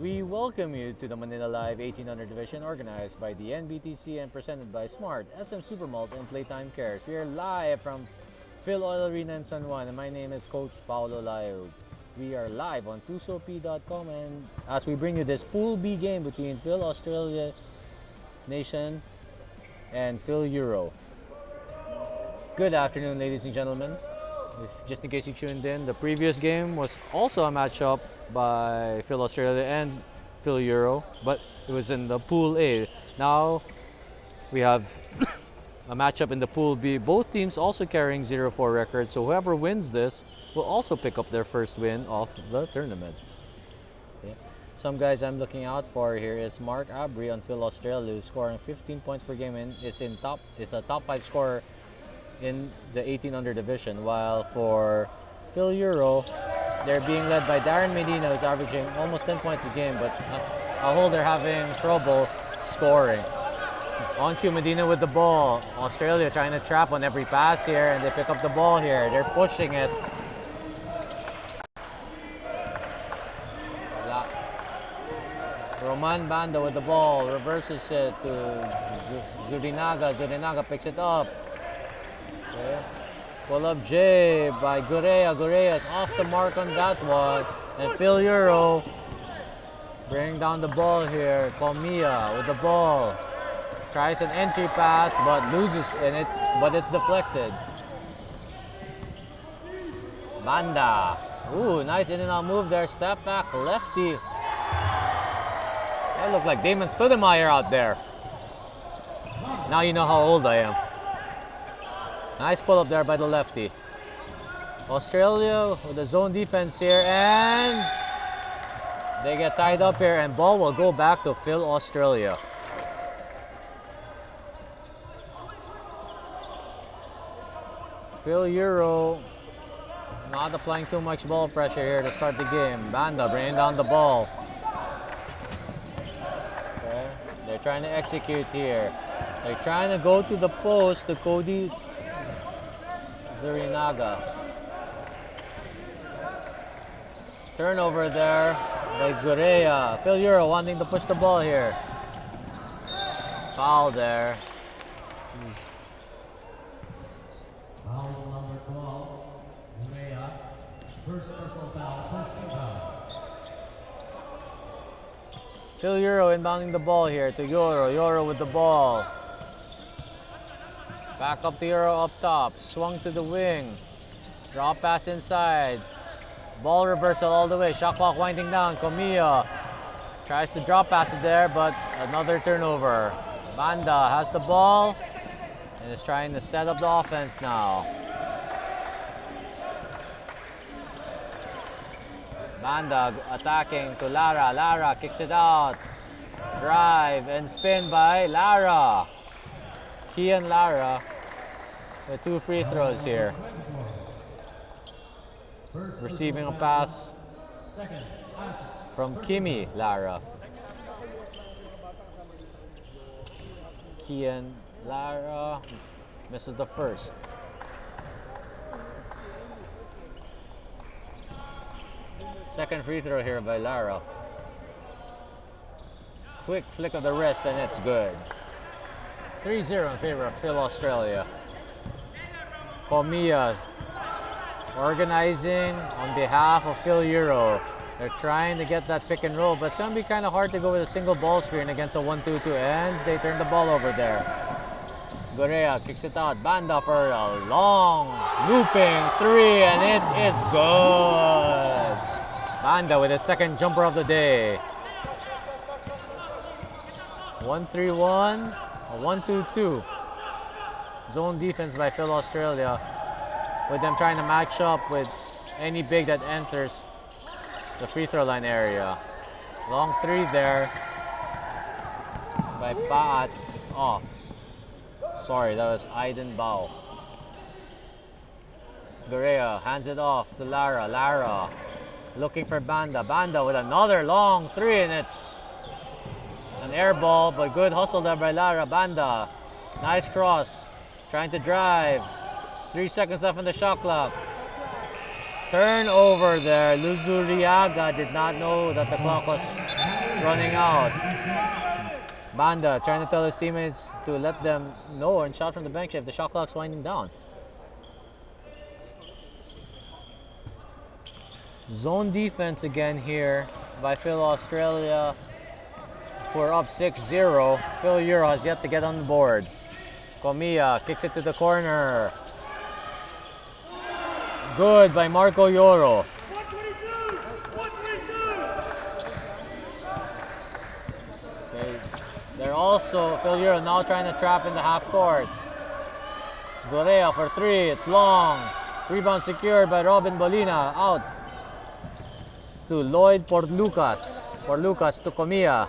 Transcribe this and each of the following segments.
We welcome you to the Manila Live 1800 division organized by the NBTC and presented by Smart, SM Supermalls, and Playtime Cares. We are live from Fil-Euro Arena in San Juan, and my name is Coach Paolo Layo. We are live on tusop.com, and as we bring you this Pool B game between Fil-Australia Nation and Fil-Euro. Good afternoon, ladies and gentlemen. Just in case you tuned in, the previous game was also a matchup by Fil-Australia and Fil-Euro, but it was in the Pool A. Now we have a matchup in the Pool B. Both teams also carrying 0-4 records, so whoever wins this will also pick up their first win of the tournament. Yeah. Some guys I'm looking out for here is Mark Abri on Fil-Australia, who's scoring 15 points per game and is a top 5 scorer in the 1800 division, while for Fil-Euro, they're being led by Darren Medina, who's averaging almost 10 points a game, but as a whole they're having trouble scoring. On cue, Medina with the ball. Australia trying to trap on every pass here, and they pick up the ball here. They're pushing it. Roman Banda with the ball, reverses it to Zurinaga. Zurinaga picks it up. Okay. Pull up J by Gurea. Gurea is off the mark on that one. And Fil-Euro bring down the ball here. Comia with the ball. Tries an entry pass but loses in it, but it's deflected. Banda. Ooh, nice in and out move there. Step back lefty. That looked like Damon Stoudemire out there. Now you know how old I am. Nice pull up there by the lefty. Australia with the zone defense here, and they get tied up here, and ball will go back to Fil-Australia. Fil-Euro not applying too much ball pressure here to start the game. Banda bringing down the ball. Okay. They're trying to execute here. They're trying to go to the post to Cody Zurinaga. Turnover there by Gurea. Fil-Euro wanting to push the ball here. Foul there. Foul number 12, Gurea. First personal foul, first team foul. Fil-Euro inbounding the ball here to Euro. Euro with the ball. Back up to Euro up top. Swung to the wing. Drop pass inside. Ball reversal all the way. Shot clock winding down. Comia tries to drop pass it there, but another turnover. Banda has the ball and is trying to set up the offense now. Banda attacking to Lara. Lara kicks it out. Drive and spin by Lara. Kian Lara with 2 free throws here. Receiving a pass from Kimi Lara. Kian Lara misses the first. Second free throw here by Lara. Quick flick of the wrist and it's good. 3-0 in favor of Fil-Australia. Comia organizing on behalf of Fil-Euro. They're trying to get that pick and roll, but it's going to be kind of hard to go with a single ball screen against a 1-2-2, and they turn the ball over there. Gurea kicks it out. Banda for a long looping 3, and it is good. Banda with his second jumper of the day. 1-3-1. A 1-2-2 zone defense by Fil-Australia, with them trying to match up with any big that enters the free throw line area. Long 3 there by Paat. It's off. Sorry, that was Aiden Bao. Gurea hands it off to Lara. Lara looking for Banda. Banda with another long 3, and it's an air ball, but good hustle there by Lara. Banda, nice cross, trying to drive. 3 seconds left on the shot clock. Turnover there. Luzuriaga did not know that the clock was running out. Banda trying to tell his teammates to let them know and shout from the bench if the shot clock's winding down. Zone defense again here by Fil-Australia, who are up 6-0. Fil-Euro has yet to get on the board. Comia kicks it to the corner. Good by Marco Yoro. Okay. They're also, Fil-Euro now trying to trap in the half court. Gorea for three, it's long. Rebound secured by Robin Bolina, out to Lloyd Porlucas. Porlucas to Comia.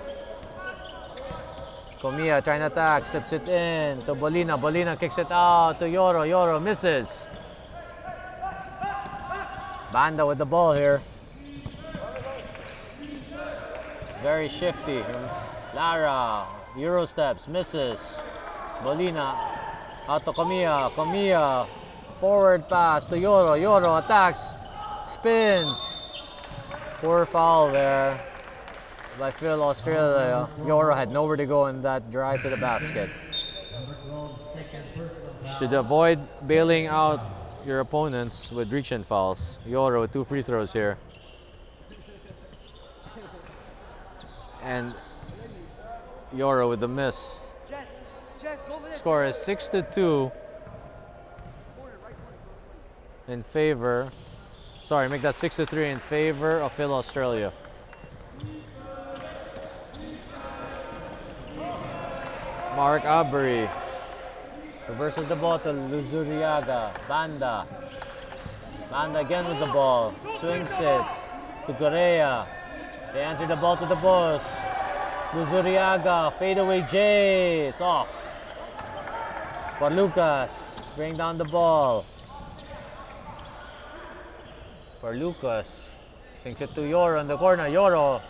Comia trying to attack, steps it in to Bolina. Bolina kicks it out to Yoro. Yoro misses. Banda with the ball here. Very shifty. Lara, Euro steps, misses. Bolina out to Comia. Comia, forward pass to Yoro. Yoro attacks, spin. Poor foul there by Fil-Australia. Yoro had nowhere to go in that drive to the basket. Should avoid bailing out your opponents with reach-in fouls. Yoro with 2 free throws here. And Yoro with the miss. Score is 6-2 in favor. Sorry, make that 6-3 in favor of Fil-Australia. Mark Abri reverses the ball to Luzuriaga. Banda. Banda again with the ball. Swings it to Gorea. They enter the ball to the post. Luzuriaga, fadeaway J. It's off. For Lucas, bring down the ball. For Lucas, swings it to Yoro in the corner. Yoro,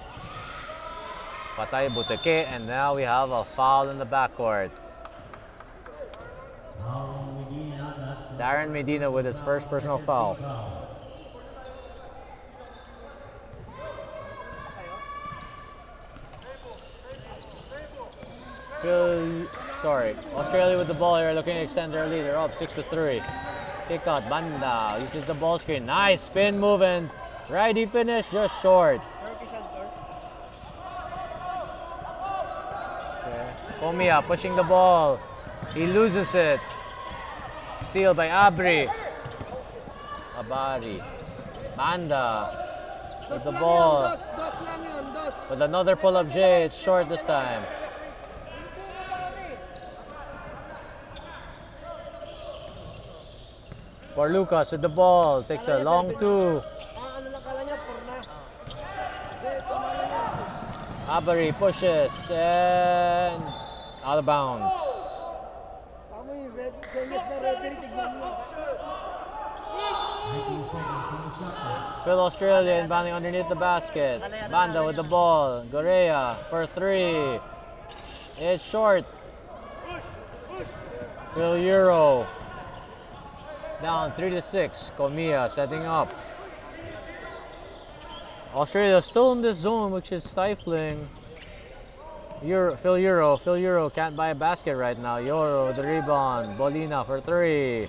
patay buteke, and now we have a foul in the backcourt. Darren Medina with his first personal foul. Australia with the ball here, looking to extend their lead. They're up 6-3. Kick out, Banda uses the ball screen. Nice spin moving. Righty finish, just short. Okay. Comia pushing the ball. He loses it. Steal by Abri. Abari. Banda with the ball. With another pull-up J, it's short this time. For Lucas with the ball, takes a long two. Abari pushes and out of bounds. Fil-Australia inbounding underneath the basket. Banda with the ball. Gorea for three. It's short. Fil-Euro down 3-6. Comia setting up. Australia still in this zone, which is stifling. Fil-Euro can't buy a basket right now. Yoro with the rebound. Bolina for three.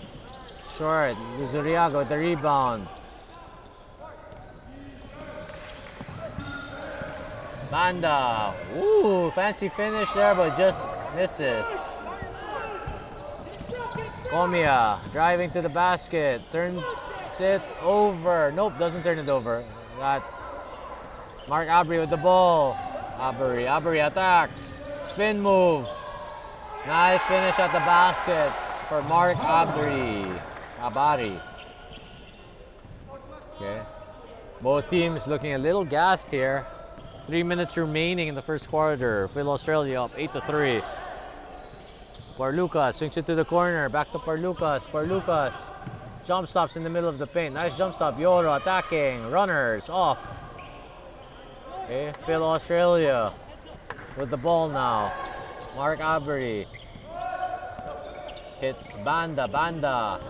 Short. Luzuriaga with the rebound. Banda. Ooh, fancy finish there, but just misses. Comia driving to the basket. Turns it over. Nope, doesn't turn it over. Got Mark Abri with the ball. Abri attacks. Spin move. Nice finish at the basket for Mark Abari. Okay. Both teams looking a little gassed here. 3 minutes remaining in the first quarter. Fil-Australia up 8-3. Porlucas swings it to the corner. Back to Porlucas. Porlucas jump stops in the middle of the paint. Nice jump stop. Yoro attacking. Runners off. Okay. Fil-Australia with the ball now. Mark Abri hits Banda. Banda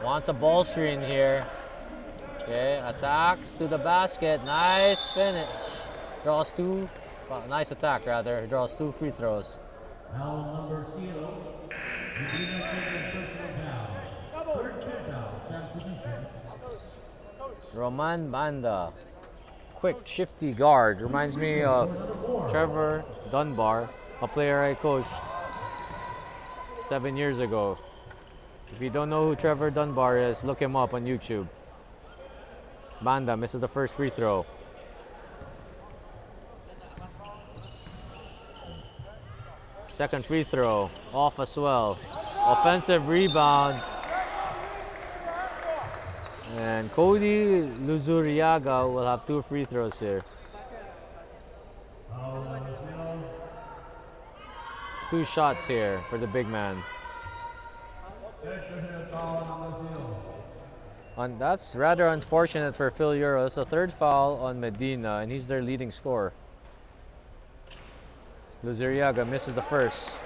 wants a ball screen here. Okay, attacks to the basket. Nice finish. Draws two. Nice attack, rather. Draws 2 free throws. Foul number 0. Medina taking personal foul. Third fifth foul, substitution. Roman Banda. Quick, shifty guard. Reminds me of Trevor Dunbar, a player I coached 7 years ago. If you don't know who Trevor Dunbar is, look him up on YouTube. Banda misses the first free throw. Second free throw, off as well. Offensive rebound. And Cody Luzuriaga will have 2 free throws here. Foul number 0. 2 shots here for the big man. Personal foul number 0. And that's rather unfortunate for Fil-Euro. It's a 3rd foul on Medina, and he's their leading scorer. Luzuriaga misses the first.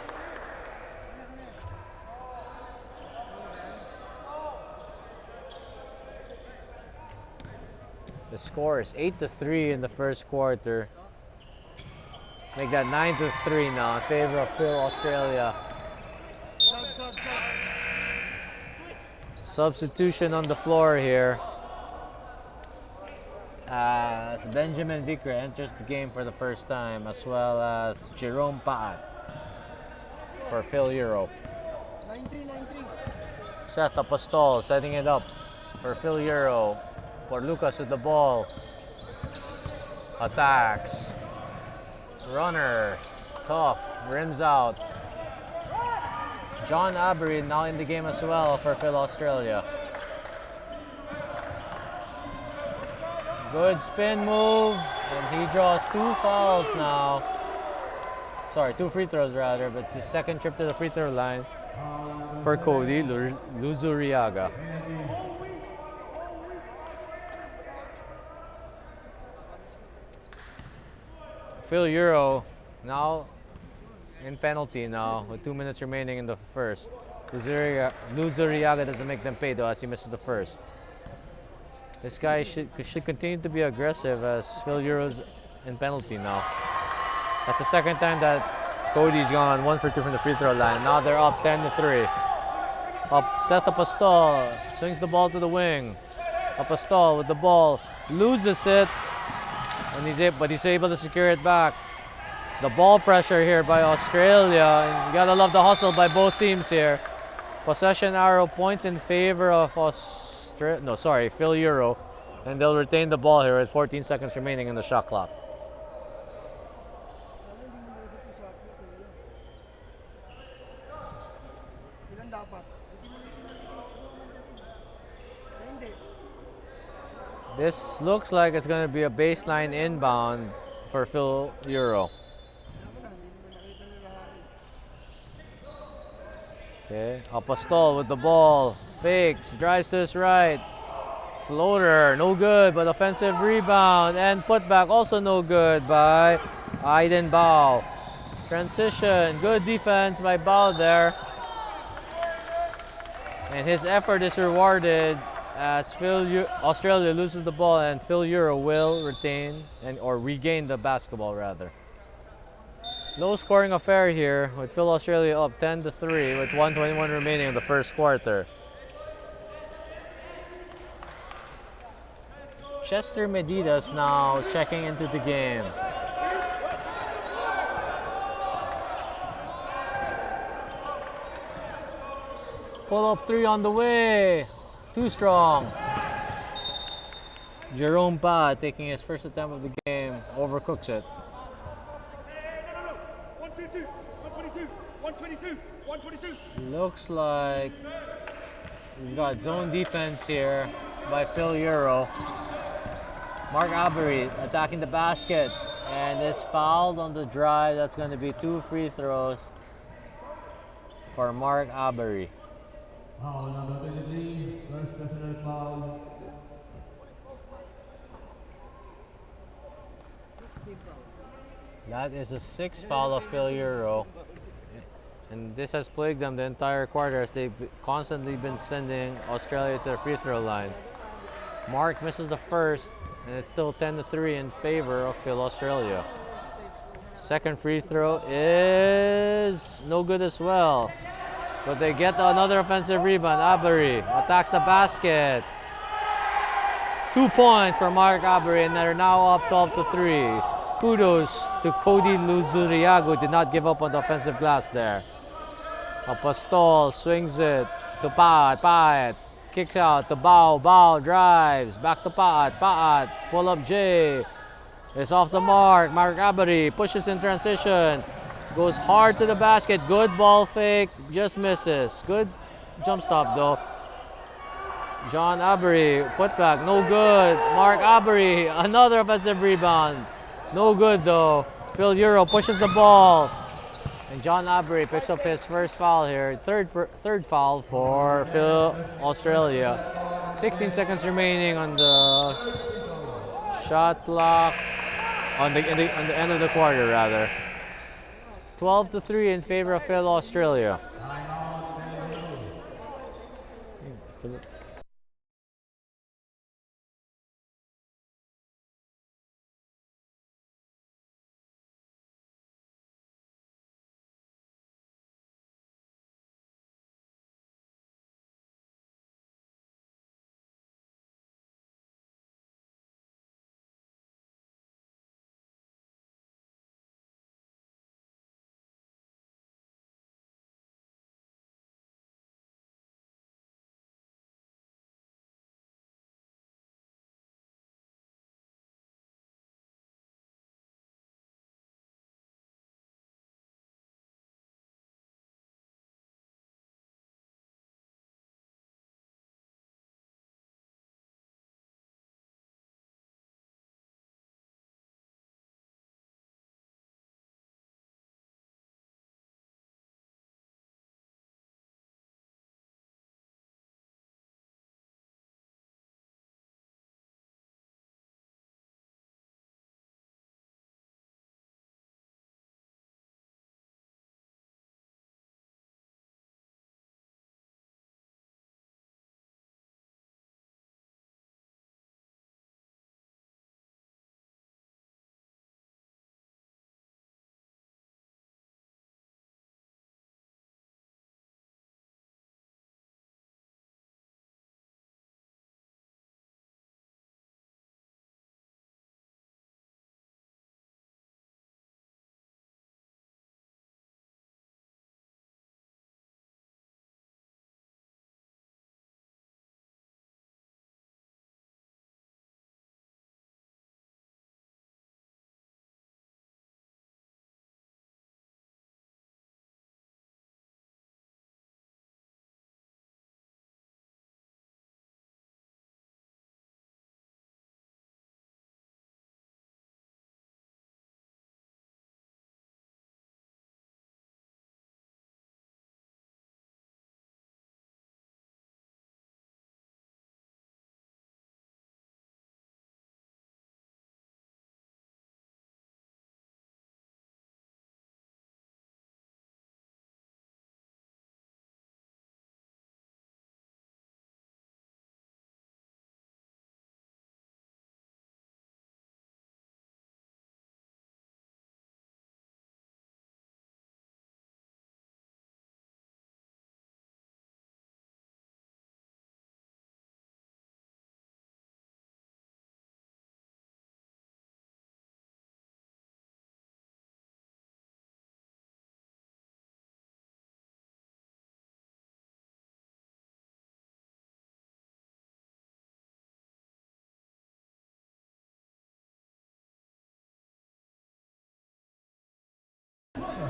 The score is 8-3 in the first quarter. Make that 9-3 now in favor of Fil-Australia. Substitution on the floor here. As Benjamin Vicre enters the game for the first time, as well as Jerome Paat for Fil-Euro. 9-3. Seth Apostol setting it up for Fil-Euro. For Lucas with the ball. Attacks. Runner. Tough. Rims out. John Avery now in the game as well for Fil-Australia. Good spin move. And he draws 2 fouls now. Sorry, 2 free throws rather, but it's his second trip to the free throw line for Cody Luzuriaga. Fil-Euro now in penalty now with 2 minutes remaining in the first. Luzuriaga doesn't make them pay though as he misses the first. This guy should continue to be aggressive as Fil-Euro's in penalty now. That's the second time that Cody's gone 1 for 2 from the free throw line. Now they're up 10-3. Seth Apostol swings the ball to the wing. Apostol with the ball, loses it. And he's able to secure it back. The ball pressure here by Australia. And you gotta love the hustle by both teams here. Possession arrow points in favor of Fil-Euro. And they'll retain the ball here with 14 seconds remaining in the shot clock. Ilan dapat? Hindi. This looks like it's going to be a baseline inbound for Fil-Euro. Okay, Apostol with the ball, fakes, drives to his right, floater, no good, but offensive rebound and putback also no good by Aiden Bao. Transition, good defense by Bao there. And his effort is rewarded as Australia loses the ball and Fil-Euro will regain the basketball rather. Low scoring affair here with Fil-Australia up 10-3 with 1:21 remaining in the first quarter. Chester Medidas now checking into the game. Pull up 3 on the way. Too strong. Jerome Paat taking his first attempt of the game, overcooks it. 122. Looks like we've got zone defense here by Fil-Euro. Mark Avery attacking the basket and is fouled on the drive. That's going to be 2 free throws for Mark Avery. Foul number 23, first personal foul. That is a 6th foul of Fil-Euro. And this has plagued them the entire quarter as they've constantly been sending Australia to the free throw line. Mark misses the first And it's still 10-3 in favor of Fil-Australia. Second free throw is no good as well. But they get another offensive rebound. Abari attacks the basket. 2 points for Mark Abari, and they're now up 12-3. Kudos to Cody Luzuriago, did not give up on the offensive glass there. Apostol swings it to Paat, kicks out to Bao, drives, back to Paat, pull up J. It's off the mark. Mark Abari pushes in transition. Goes hard to the basket. Good ball fake. Just misses. Good jump stop though. John Abari, putback. No good. Mark Abari, another offensive rebound. No good though. Fil-Euro pushes the ball. And John Abari picks up his first foul here. Third foul for Fil-Australia. 16 seconds remaining on the shot clock. On the end of the quarter, rather. 12-3 in favor of Fil-Australia.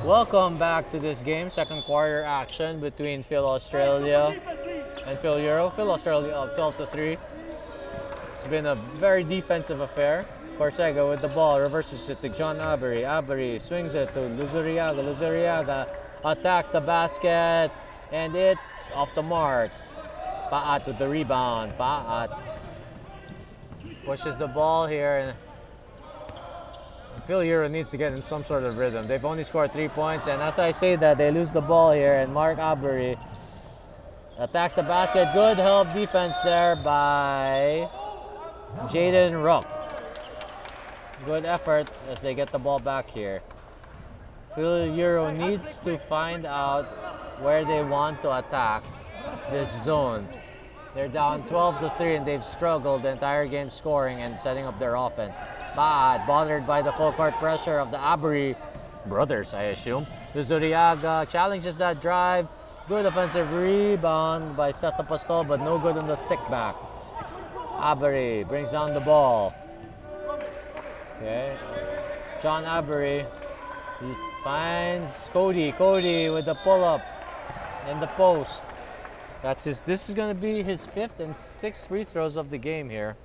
Welcome back to this game. Second quarter action between Fil-Australia and Fil-Euro. Fil-Australia up 12-3. It's been a very defensive affair. Corsega with the ball, reverses it to John Abari. Abari swings it to Luzuriaga. Luzuriaga attacks the basket, and it's off the mark. Paat with the rebound. Paat pushes the ball here, and Fil-Euro needs to get in some sort of rhythm. They've only scored 3 points, and as I say that, they lose the ball here, and Mark Abari attacks the basket. Good help defense there by Jaden Rupp. Good effort as they get the ball back here. Fil-Euro needs to find out where they want to attack this zone. They're down 12-3 and they've struggled the entire game scoring and setting up their offense. But bothered by the full court pressure of the Abri brothers, I assume. Luzuriaga challenges that drive. Good offensive rebound by Seth Apostol, but no good on the stick back. Abri brings down the ball. Okay. John Abri, he finds Cody. Cody with the pull-up in the post. This is going to be his 5th and 6th free throws of the game here.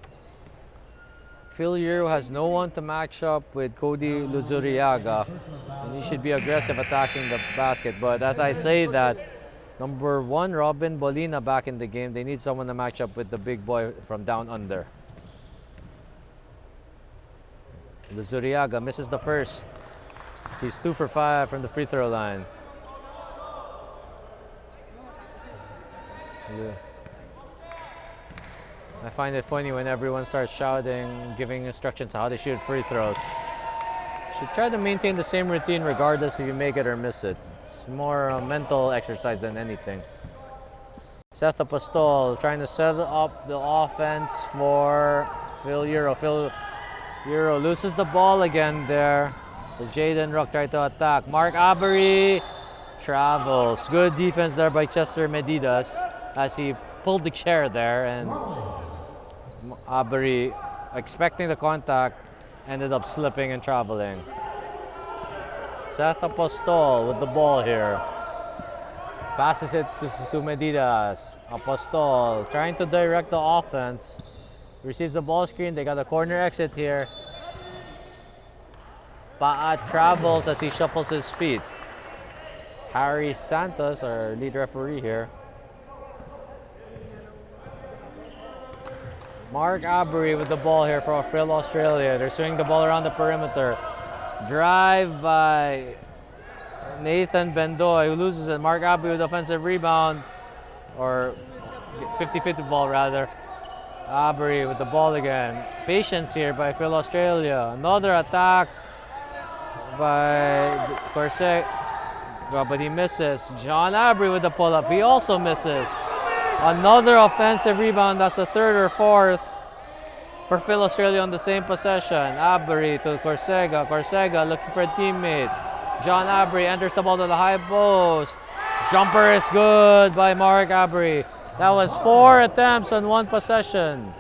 Fil-Euro has no one to match up with Cody Luzuriaga, and he should be aggressive attacking the basket. But as I say that, number 1, Robin Bolina back in the game. They need someone to match up with the big boy from down under. Luzuriaga misses the first. He's 2 for 5 from the free throw line. Yeah. I find it funny when everyone starts shouting, giving instructions on how they shoot free throws. Should try to maintain the same routine regardless if you make it or miss it. It's more a mental exercise than anything. Seth Apostol trying to set up the offense for Fil-Euro. Fil-Euro loses the ball again there. Jaden Rock tried to attack. Mark Abri travels. Good defense there by Chester Medidas as he pulled the chair there, and Abri, expecting the contact, ended up slipping and traveling. Seth Apostol with the ball here. Passes it to Medidas. Apostol trying to direct the offense. Receives the ball screen. They got a corner exit here. Paat travels as he shuffles his feet. Harry Santos, our lead referee here. Mark Abri with the ball here for Fil-Australia. They're swinging the ball around the perimeter. Drive by Nathan Bendoy, who loses it. Mark Abri with offensive rebound, or 50-50 ball rather. Abri with the ball again. Patience here by Fil-Australia. Another attack by Corsec, but he misses. John Abri with the pull-up. He also misses. Another offensive rebound. That's the 3rd or 4th for Fil-Australia on the same possession. Abri to Corsega. Corsega looking for a teammate. John Abri enters the ball to the high post. Jumper is good by Mark Abri. That was 4 attempts on 1 possession.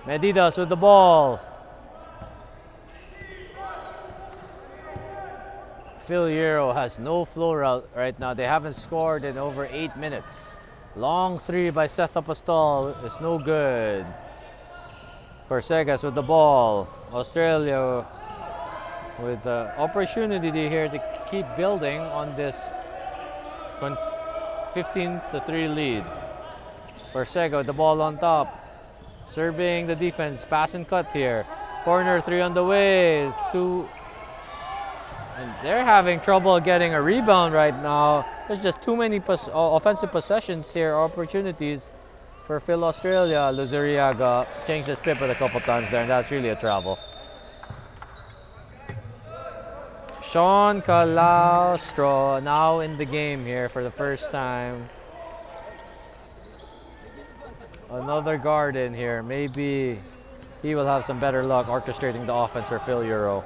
Medidas with the ball. Fil-Euro has no flow right now. They haven't scored in over 8 minutes. Long 3 by Seth Apostol is no good. Corsegas with the ball. Australia with the opportunity here to keep building on this 15-3 lead. Corsega with the ball on top. Serving the defense. Pass and cut here. Corner 3 on the way. 2. And they're having trouble getting a rebound right now. There's just too many offensive possessions here, opportunities for Fil-Australia. Luzuriaga changed his pivot a couple times there, and that's really a travel. Sean Calastro now in the game here for the first time. Another guard in here. Maybe he will have some better luck orchestrating the offense for Fil-Euro.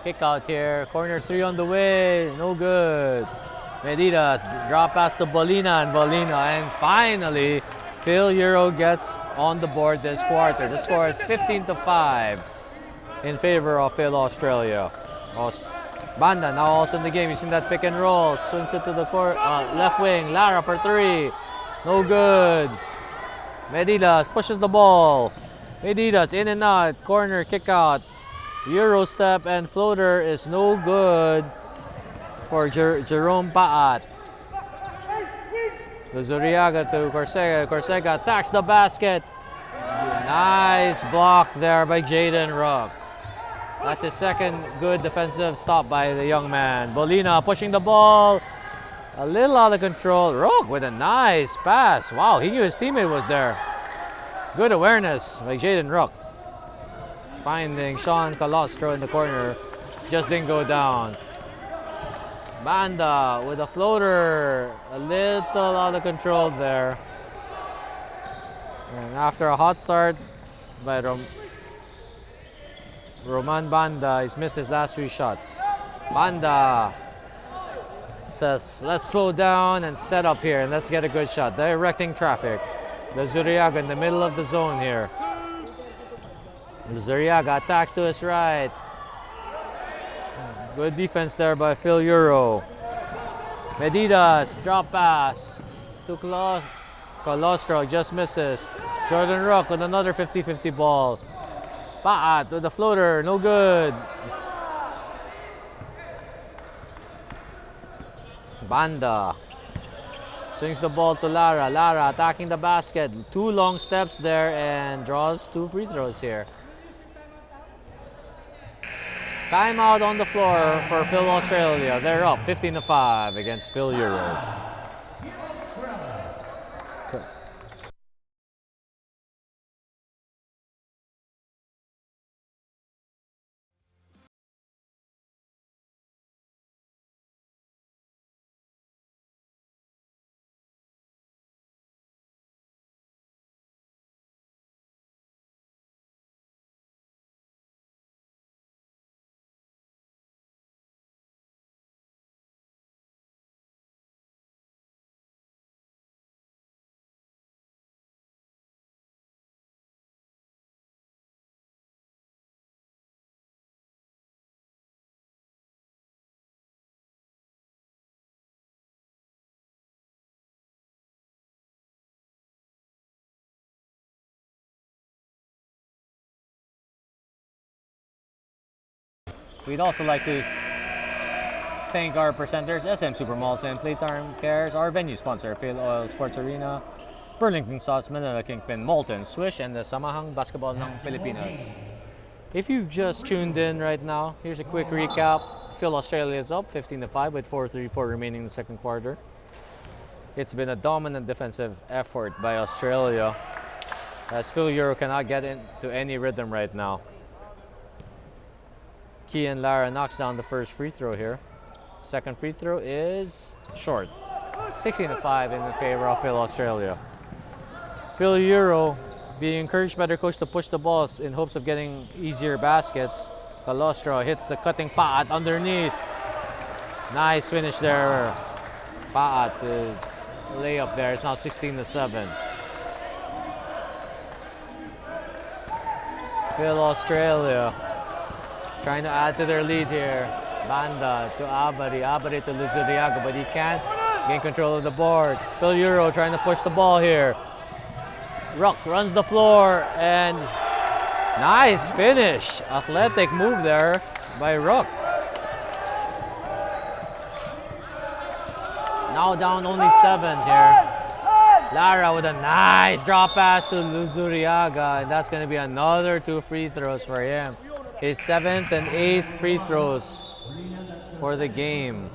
Kick out here, corner 3 on the way, no good. Medidas drop pass to Bolina, and finally Fil-Euro gets on the board this quarter. The score is 15-5 in favor of Fil-Australia. Banda now also in the game, using that pick and roll, swings it to the left wing. Lara for 3, no good. Medidas pushes the ball. Medidas in and out, corner kick out. Euro step and floater is no good for Jerome Paat. Luzuriaga to Corsega. Corsega attacks the basket. Nice block there by Jaden Rock. That's his 2nd good defensive stop by the young man. Bolina pushing the ball. A little out of control. Rock with a nice pass. Wow, he knew his teammate was there. Good awareness by Jaden Ruck. Finding Sean Calostro in the corner. Just didn't go down. Banda with a floater. A little out of control there. And after a hot start by Roman Banda, he's missed his last 3 shots. Banda says, let's slow down and set up here and let's get a good shot. Directing traffic. Luzuriaga in the middle of the zone here. Luzuriaga attacks to his right. Good defense there by Fil-Euro. Medidas, drop pass to Calostro, just misses. Jordan Rock with another 50-50 ball. Paat with the floater, no good. Banda swings the ball to Lara. Lara attacking the basket. 2 long steps there and draws 2 free throws here. Timeout on the floor for Fil-Australia. They're up 15-5 against Fil-Euro. We'd also like to thank our presenters, SM Supermalls and Playtime Cares, our venue sponsor, Fil-Oil Sports Arena, Burlington Sauce, Manila Kingpin, Molten, Swish, and the Samahang Basketball ng Pilipinas. If you've just tuned in right now, here's a quick recap. Fil-Australia is up 15-5 with 4:34 remaining in the second quarter. It's been a dominant defensive effort by Australia as Fil-Euro cannot get into any rhythm right now. Kian Lara knocks down the first free throw here. Second free throw is short. 16-5 in the favor of Fil-Australia. Fil-Euro being encouraged by their coach to push the balls in hopes of getting easier baskets. Calostro hits the cutting Paat underneath. Nice finish there. Paat to lay up there. It's now 16-7. Fil-Australia trying to add to their lead here. Banda to Abari, Abari to Luzuriaga, but he can't gain control of the board. Fil-Euro trying to push the ball here. Ruck runs the floor and nice finish. Athletic move there by Ruck. Now down only 7 here. Lara with a nice drop pass to Luzuriaga, and that's going to be another 2 free throws for him. His 7th and 8th free throws for the game.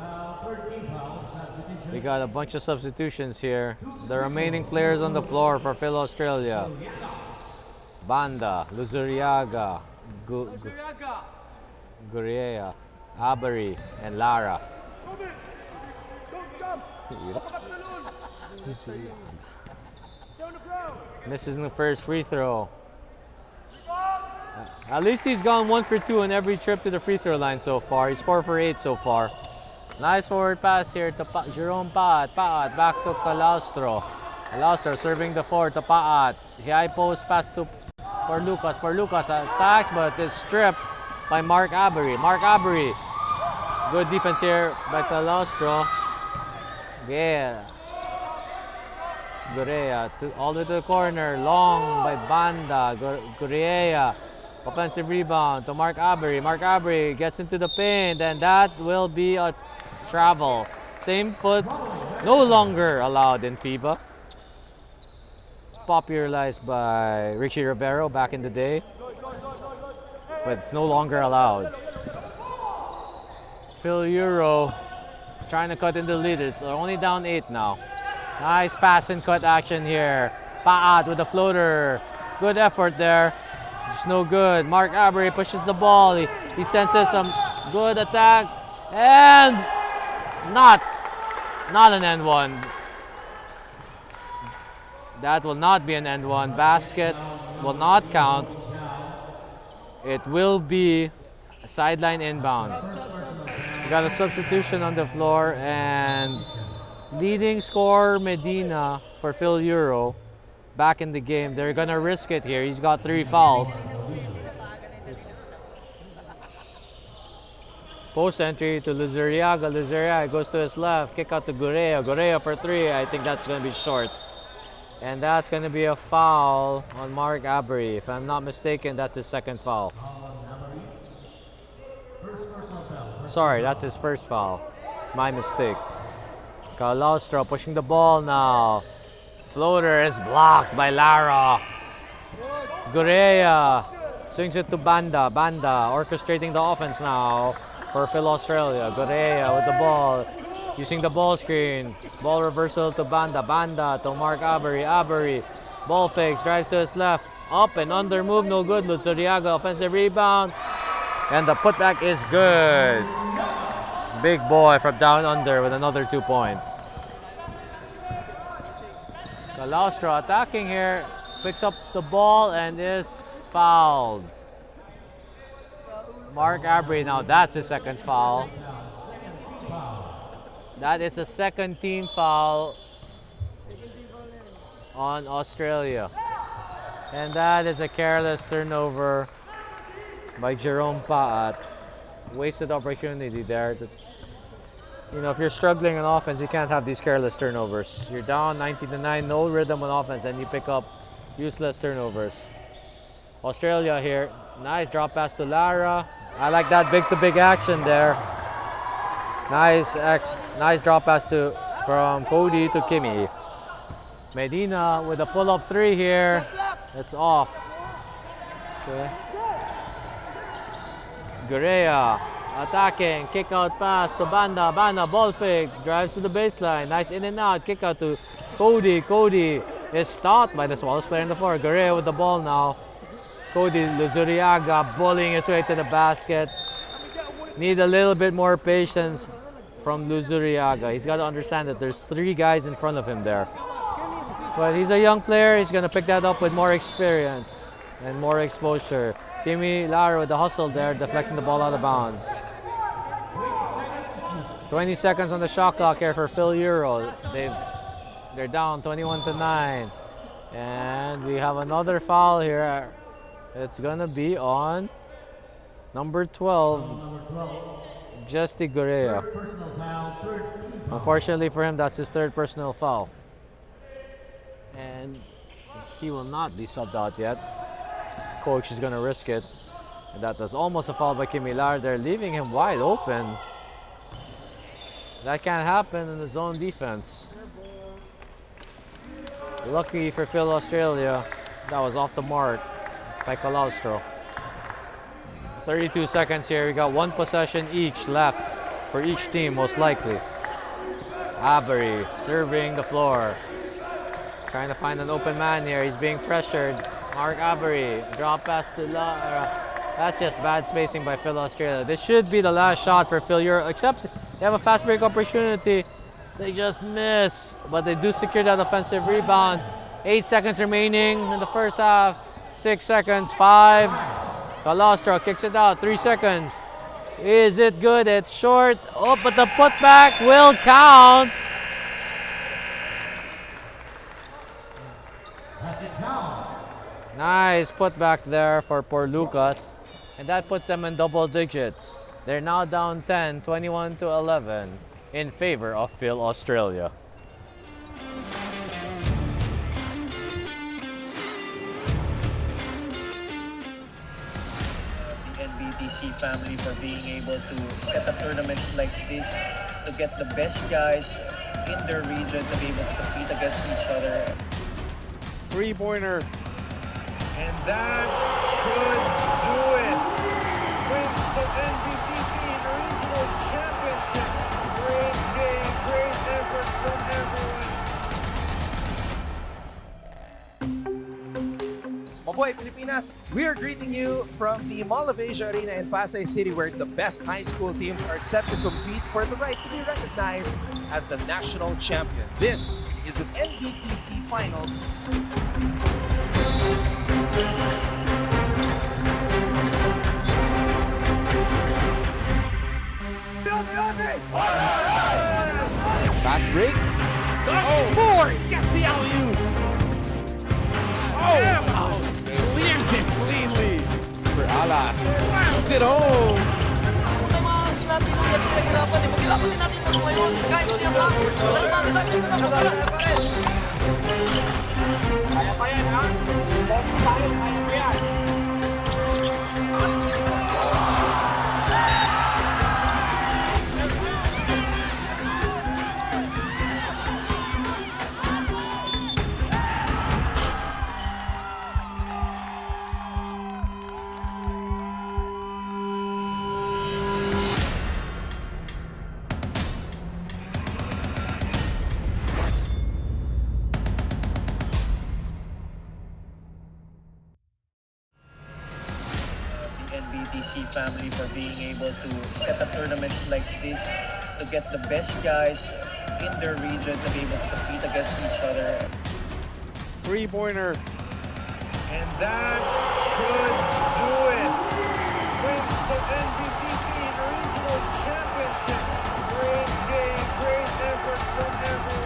We got a bunch of substitutions here. The remaining players on the floor for Fil-Australia: Banda, Luzuriaga, Gurea, Abari, and Lara. Misses in the first free throw. At least he's gone 1 for 2 on every trip to the free throw line so far. He's 4 for 8 so far. Nice forward pass here to Jerome Paat. Paat back to Calostro. Calostro serving the 4 to Paat. High post pass to Porlucas. Porlucas attacks but is stripped by Mark Abary. Mark Abary. Good defense here by Calostro. Yeah. Gurea all the way to the corner. Long by Banda. Gurea. Offensive rebound to Mark Abary. Mark Abary gets into the paint, and that will be a travel. Same foot, no longer allowed in FIBA. Popularized by Richie Rivero back in the day, but it's no longer allowed. Fil-Euro trying to cut into the lead. They're only down 8 now. Nice pass and cut action here. Paat with a floater. Good effort there. It's no good. Mark Avery pushes the ball. He senses some good attack. And not an end one. That will not be an end one. Basket will not count. It will be a sideline inbound. We got a substitution on the floor, and leading scorer Medina for Fil-Euro back in the game. They're gonna risk it here. He's got 3 fouls. Post entry to Luzuriaga. Luzuriaga goes to his left. Kick out to Gurrea. Gurrea for 3. I think that's gonna be short. And that's gonna be a foul on Mark Avery. If I'm not mistaken, that's his second foul. Sorry, that's his first foul. My mistake. Calaustro pushing the ball now. Floater is blocked by Lara. Gurrea swings it to Banda. Banda orchestrating the offense now for Fil-Australia. Gurrea with the ball, using the ball screen. Ball reversal to Banda. Banda to Mark Avery. Avery, ball fakes, drives to his left. Up and under move, no good. Luzuriaga, offensive rebound. And the putback is good. Big boy from down under with another 2 points. Calaustro attacking here, picks up the ball and is fouled. Mark Avery, now that's his second foul. That is the second team foul on Australia. And that is a careless turnover by Jerome Paat. Wasted opportunity there. You know, if you're struggling on offense, you can't have these careless turnovers. You're down 19-9, no rhythm on offense, and you pick up useless turnovers. Australia here, nice drop pass to Lara. I like that big-to-big action there. Nice drop pass from Cody to Kimi. Medina with a pull-up 3 here. It's off. Okay. Gurrea attacking, kick out pass to Banda. Banda ball fake, drives to the baseline. Nice in and out, kick out to Cody. Cody is stopped by the smallest player on the floor. Gurrea with the ball now. Cody Luzuriaga bullying his way to the basket. Need a little bit more patience from Luzuriaga. He's got to understand that there's 3 guys in front of him there. But he's a young player. He's going to pick that up with more experience and more exposure. Kimi Lara with the hustle there, deflecting the ball out of bounds. 20 seconds on the shot clock here for Fil-Euro. They're down 21-9. And we have another foul here. It's gonna be on number 12, Justy Gurrea. Unfortunately for him, that's his 3rd personal foul. And he will not be subbed out yet. Coach is gonna risk it. And that was almost a foul by Kimi Lara. They're leaving him wide open. That can't happen in the zone defense. Lucky for Fil-Australia, that was off the mark by Calaustro. 32 seconds here. We got 1 possession each left for each team, most likely. Avery serving the floor. Trying to find an open man here. He's being pressured. Mark Avery, drop pass to Lara. That's just bad spacing by Fil-Australia. This should be the last shot for Fil-Euro, except they have a fast break opportunity. They just miss, but they do secure that offensive rebound. 8 seconds remaining in the first half. 6 seconds, 5. Calaustro kicks it out, 3 seconds. Is it good? It's short. Oh, but the putback will count. Nice putback there for poor Lucas. And that puts them in double digits. They're now down 10, 21-11 in favor of Fil-Australia. The NBTC family for being able to set up tournaments like this to get the best guys in their region to be able to compete against each other. 3-pointer. And that should do it. Wins the NBTC Regional Championship. Great game, great effort from everyone. Mabuhay Pilipinas! We are greeting you from the Mall of Asia Arena in Pasay City, where the best high school teams are set to compete for the right to be recognized as the national champion. This is the NBTC Finals. Fast break. Oh, four! Gets the alley-oop! Oh! Clears it cleanly for Alas. Slams it home! NBTC family for being able to set up tournaments like this to get the best guys in their region to be able to compete against each other. Three-pointer. And that should do it. Wins the NBTC Regional Championship. Great game, great effort from everyone.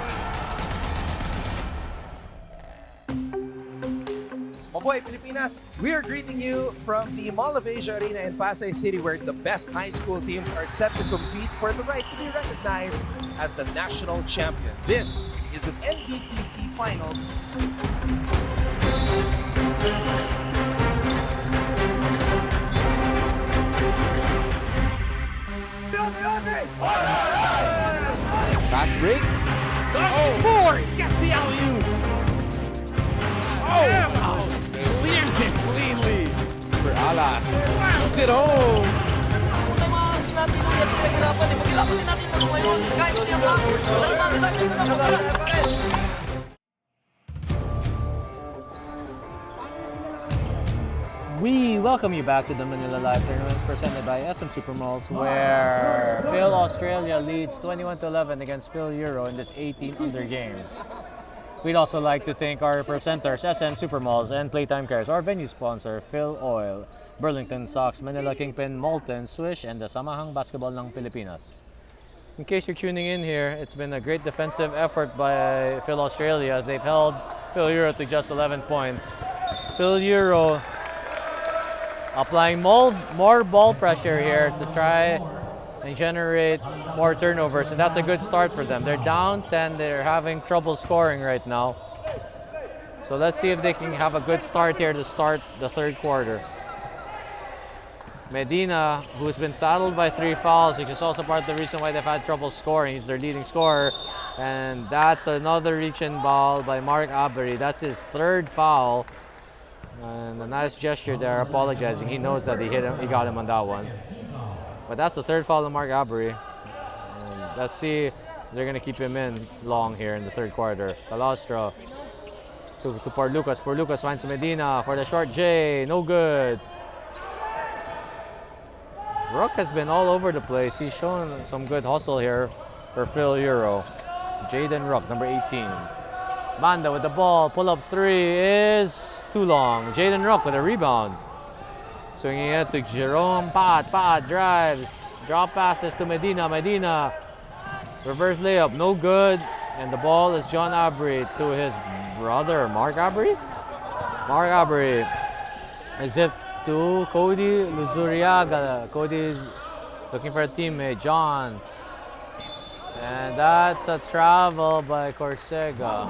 Mabuhay Pilipinas! We are greeting you from the Mall of Asia Arena in Pasay City, where the best high school teams are set to compete for the right to be recognized as the national champion. This is the NBTC Finals. Fast break. Oh, four! Gets the alley-oop! Oh! Clears it cleanly for Alas. Slams it home! We welcome you back to the Manila Live Tournaments presented by SM Supermalls, where Fil-Australia leads 21-11 against Fil-Euro in this 18-under game. We'd also like to thank our presenters, SM Supermalls and Playtime Cares, our venue sponsor, Fil-Oil, Burlington Sox, Manila Kingpin, Molten, Swish, and the Samahang Basketball ng Pilipinas. In case you're tuning in here, it's been a great defensive effort by Fil-Australia. They've held Fil-Euro to just 11 points. Fil-Euro applying more ball pressure here to try and generate more turnovers, and that's a good start for them. They're down 10, they're having trouble scoring right now. So let's see if they can have a good start here to start the third quarter. Medina, who's been saddled by 3 fouls, which is also part of the reason why they've had trouble scoring. He's their leading scorer, and that's another reach-in ball by Mark Avery. That's his 3rd foul. And a nice gesture there, apologizing. He knows that he hit him, he got him on that one. But that's the 3rd foul of Mark Avery. And let's see if they're going to keep him in long here in the 3rd quarter. Calastro to Porlucas. Porlucas finds Medina for the short J. No good. Rook has been all over the place. He's shown some good hustle here for Fil-Euro. Jaden Rook, number 18. Banda with the ball. Pull-up 3 is too long. Jaden Rook with a rebound. Swinging it to Jerome Pat. Pat drives. Drop passes to Medina. Medina. Reverse layup. No good. And the ball is John Abry to his brother, Mark Abry. Mark Abry is it to Cody Luzuriaga. Cody's looking for a teammate, John. And that's a travel by Corsega.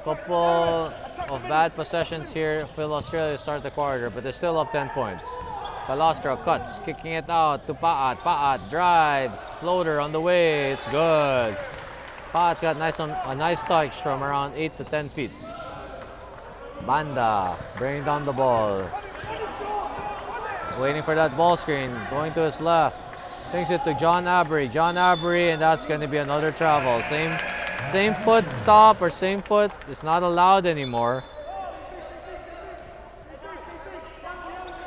Couple of bad possessions here. Fil-Australia start the quarter, but they're still up 10 points. Calastro cuts, kicking it out to Paat. Paat drives, floater on the way. It's good. Paat's got a nice touch from around 8 to 10 feet. Banda bringing down the ball. Waiting for that ball screen. Going to his left. Swings it to John Abry. John Abry, and that's going to be another travel. Same foot stop or same foot is not allowed anymore.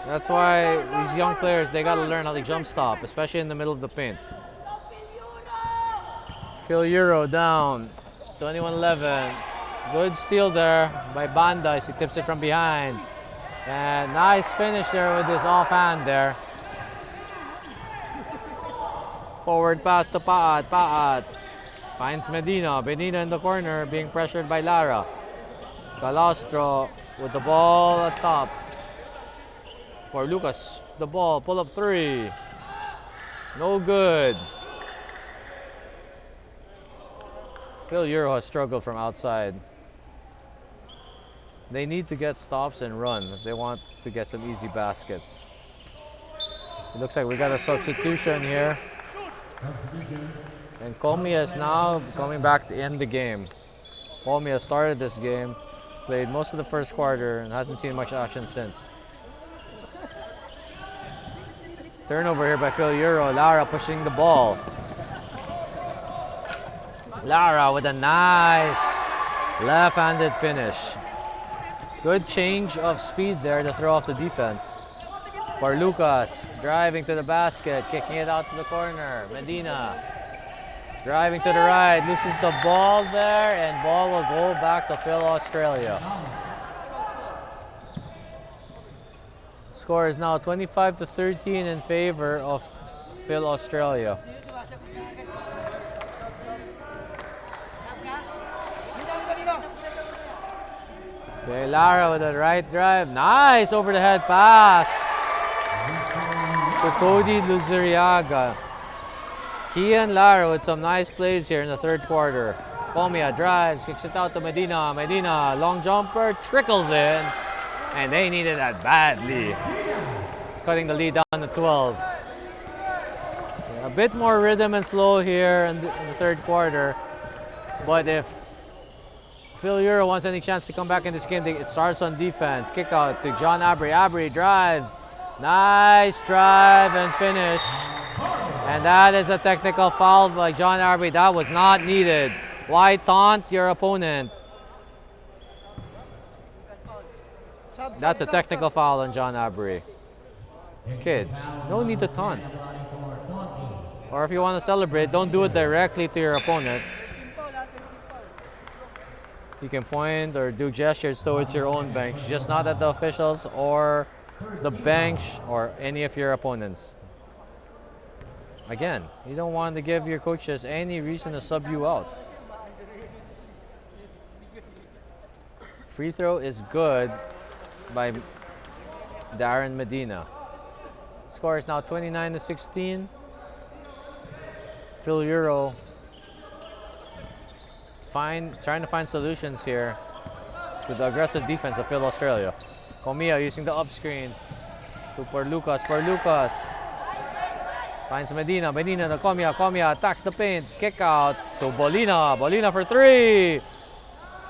That's why these young players, they got to learn how to jump stop, especially in the middle of the paint. Fil-Euro down, 21-11. Good steal there by Banda as he tips it from behind. And nice finish there with his offhand there. Forward pass to Paat. Paat finds Medina. Medina in the corner being pressured by Lara. Calastro with the ball at top. For Lucas, the ball, pull up three. No good. Fil-Euro has struggled from outside. They need to get stops and run if they want to get some easy baskets. It looks like we got a substitution here. And Comia is now coming back to end the game. Comia started this game, played most of the first quarter, and hasn't seen much action since. Turnover here by Fil-Euro. Lara pushing the ball. Lara with a nice left-handed finish. Good change of speed there to throw off the defense. For Lucas, driving to the basket, kicking it out to the corner. Medina driving to the right, loses the ball there, and ball will go back to Fil-Australia. Score is now 25-13 in favor of Fil-Australia. Okay, Lara with a right drive. Nice over the head pass to Cody Luzuriaga. Kian Lara with some nice plays here in the third quarter. Comia drives, kicks it out to Medina. Medina, long jumper, trickles in. And they needed that badly. Cutting the lead down to 12. A bit more rhythm and flow here in the third quarter. But if Fil-Euro wants any chance to come back in this game, it starts on defense. Kick out to John Abri. Abri drives. Nice drive and finish. And that is a technical foul by John Abri. That was not needed. Why taunt your opponent? That's a technical foul on John Abri. Kids, no need to taunt. Or if you want to celebrate, don't do it directly to your opponent. You can point or do gestures towards your own bench, just not at the officials or the bench or any of your opponents. Again, you don't want to give your coaches any reason to sub you out. Free throw is good by Darren Medina. Score is now 29-16. Fil-Euro trying to find solutions here to the aggressive defense of Fil-Australia. Comia using the up screen to Lucas. Lucas finds Medina. Medina to Comia. Comia attacks the paint. Kick out to Bolina. Bolina for three.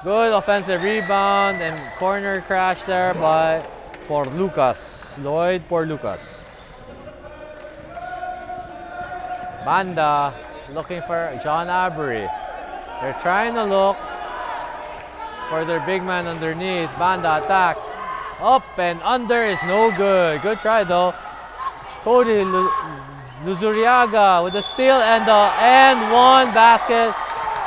Good offensive rebound and corner crash there by Lucas. Lloyd Lucas. Banda looking for John Abri. They're trying to look for their big man underneath. Banda attacks. Up and under is no good. Good try though. Cody Luzuriaga with the steal and the and one basket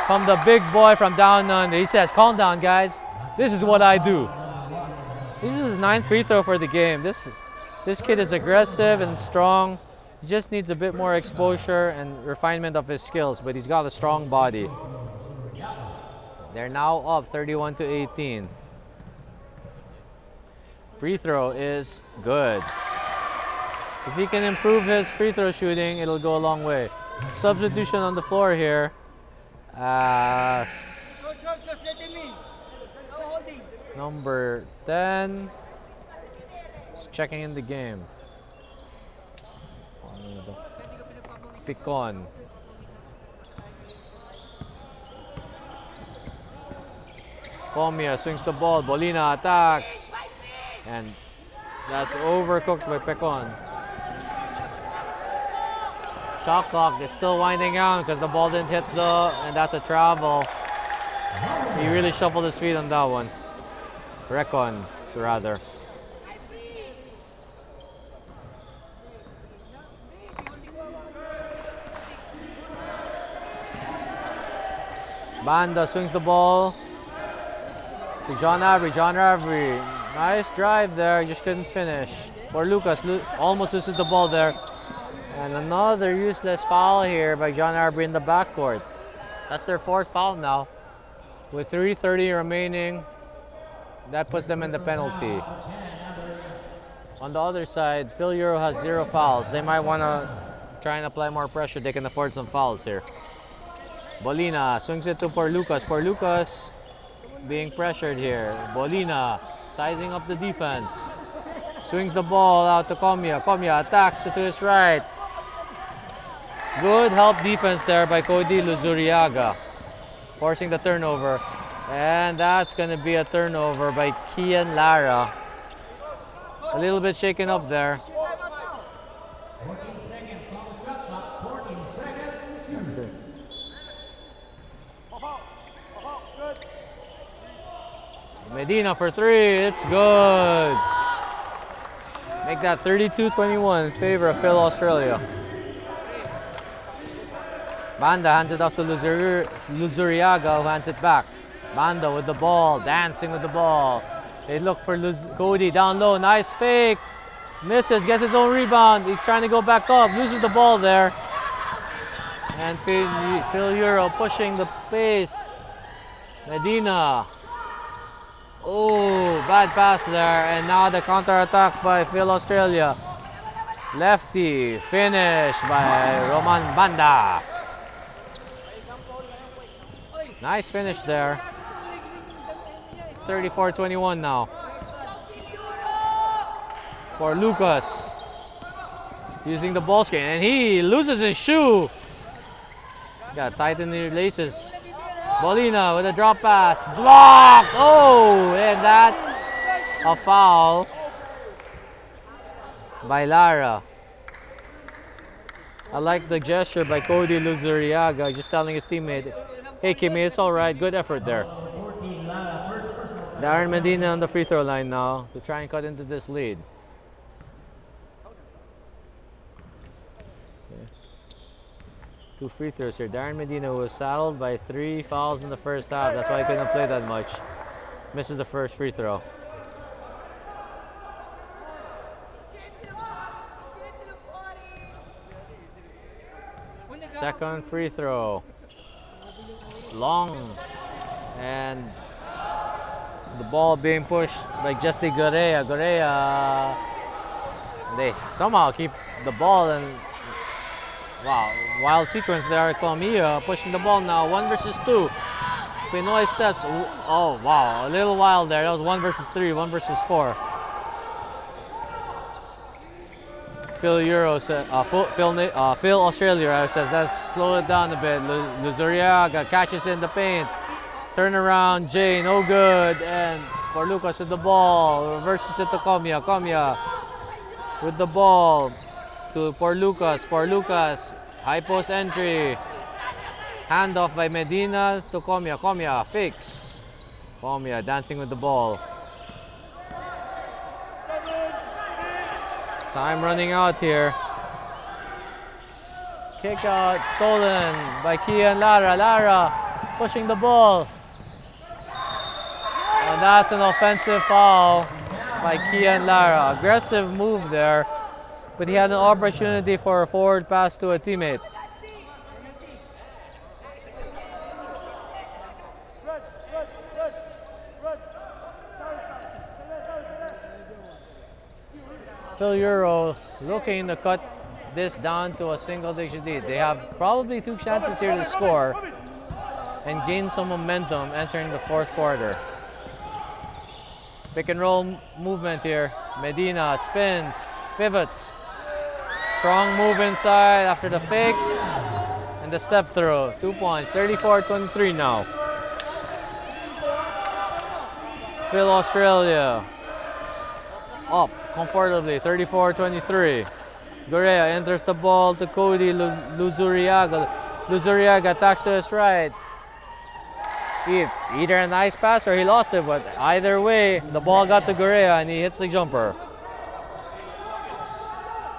from the big boy from down under. He says, calm down guys. This is what I do. This is his 9th free throw for the game. This kid is aggressive and strong. He just needs a bit more exposure and refinement of his skills, but he's got a strong body. They're now up 31-18. Free throw is good. If he can improve his free throw shooting, it'll go a long way. Substitution on the floor here. Number 10 is checking in the game. Picon. Comia swings the ball. Bolina attacks. And that's overcooked by Pecon. Shot clock is still winding down because the ball didn't hit and that's a travel. He really shuffled his feet on that one. Recon, rather. Banda swings the ball to John Avery. John Avery, nice drive there, just couldn't finish. For Lucas, almost loses the ball there. And another useless foul here by John Avery in the backcourt. That's their fourth foul now. With 3:30 remaining, that puts them in the penalty. On the other side, Fil-Euro has 0 fouls. They might want to try and apply more pressure. They can afford some fouls here. Bolina swings it to Lucas. Lucas being pressured here. Bolina sizing up the defense. Swings the ball out to Comia. Comia attacks to his right. Good help defense there by Cody Luzuriaga, forcing the turnover. And that's going to be a turnover by Kian Lara. A little bit shaken up there. 14 seconds on the shot clock. 14 seconds to shoot. Medina for 3, it's good. Make that 32-21 in favor of Fil-Australia. Banda hands it off to Luzuriaga, who hands it back. Banda with the ball, dancing with the ball. They look for Cody down low, nice fake. Misses, gets his own rebound. He's trying to go back up, loses the ball there. And Fil-Euro pushing the pace. Medina. Oh, bad pass there. And now the counter-attack by Fil-Australia. Lefty, finished by Roman Banda. Nice finish there. It's 34-21 now. For Lucas. Using the ball screen. And he loses his shoe. Got to tighten the laces. Bolina with a drop pass. Blocked! Oh! And that's a foul by Lara. I like the gesture by Cody Luzuriaga, just telling his teammate, hey Kimmy, it's alright, good effort there. Darren Medina on the free throw line now to try and cut into this lead. Okay. 2 free throws here. Darren Medina was saddled by 3 fouls in the first half, that's why he couldn't play that much. Misses the first free throw. Second free throw. Long. And the ball being pushed by Justy Gorea. Gorea, they somehow keep the ball, and wow, wild sequence there. Comia pushing the ball now. 1 versus 2. Pinoy steps. Oh wow, a little wild there. That was 1 versus 3, 1 versus 4. Fil-Euro says, Fil-Australia says, let's slow it down a bit. Luzuriaga catches in the paint. Turnaround, Jay, no good. And for Lucas with the ball, reverses it to Comia. Comia with the ball to for Lucas. For Lucas, high post entry. Handoff by Medina to Comia. Comia fakes. Comia dancing with the ball. Time running out here. Kick out stolen by Kian Lara. Lara pushing the ball. And that's an offensive foul by Kian Lara. Aggressive move there, but he had an opportunity for a forward pass to a teammate. Fil-Euro looking to cut this down to a single-digit lead. They have probably 2 chances here to score and gain some momentum entering the 4th quarter. Pick and roll movement here. Medina spins, pivots. Strong move inside after the fake and the step throw. 2 points, 34-23 now. Fil-Australia up comfortably, 34-23. Gorea enters the ball to Cody Luzuriaga. Luzuriaga attacks to his right. Either a nice pass or he lost it, but either way, the ball got to Gorea and he hits the jumper.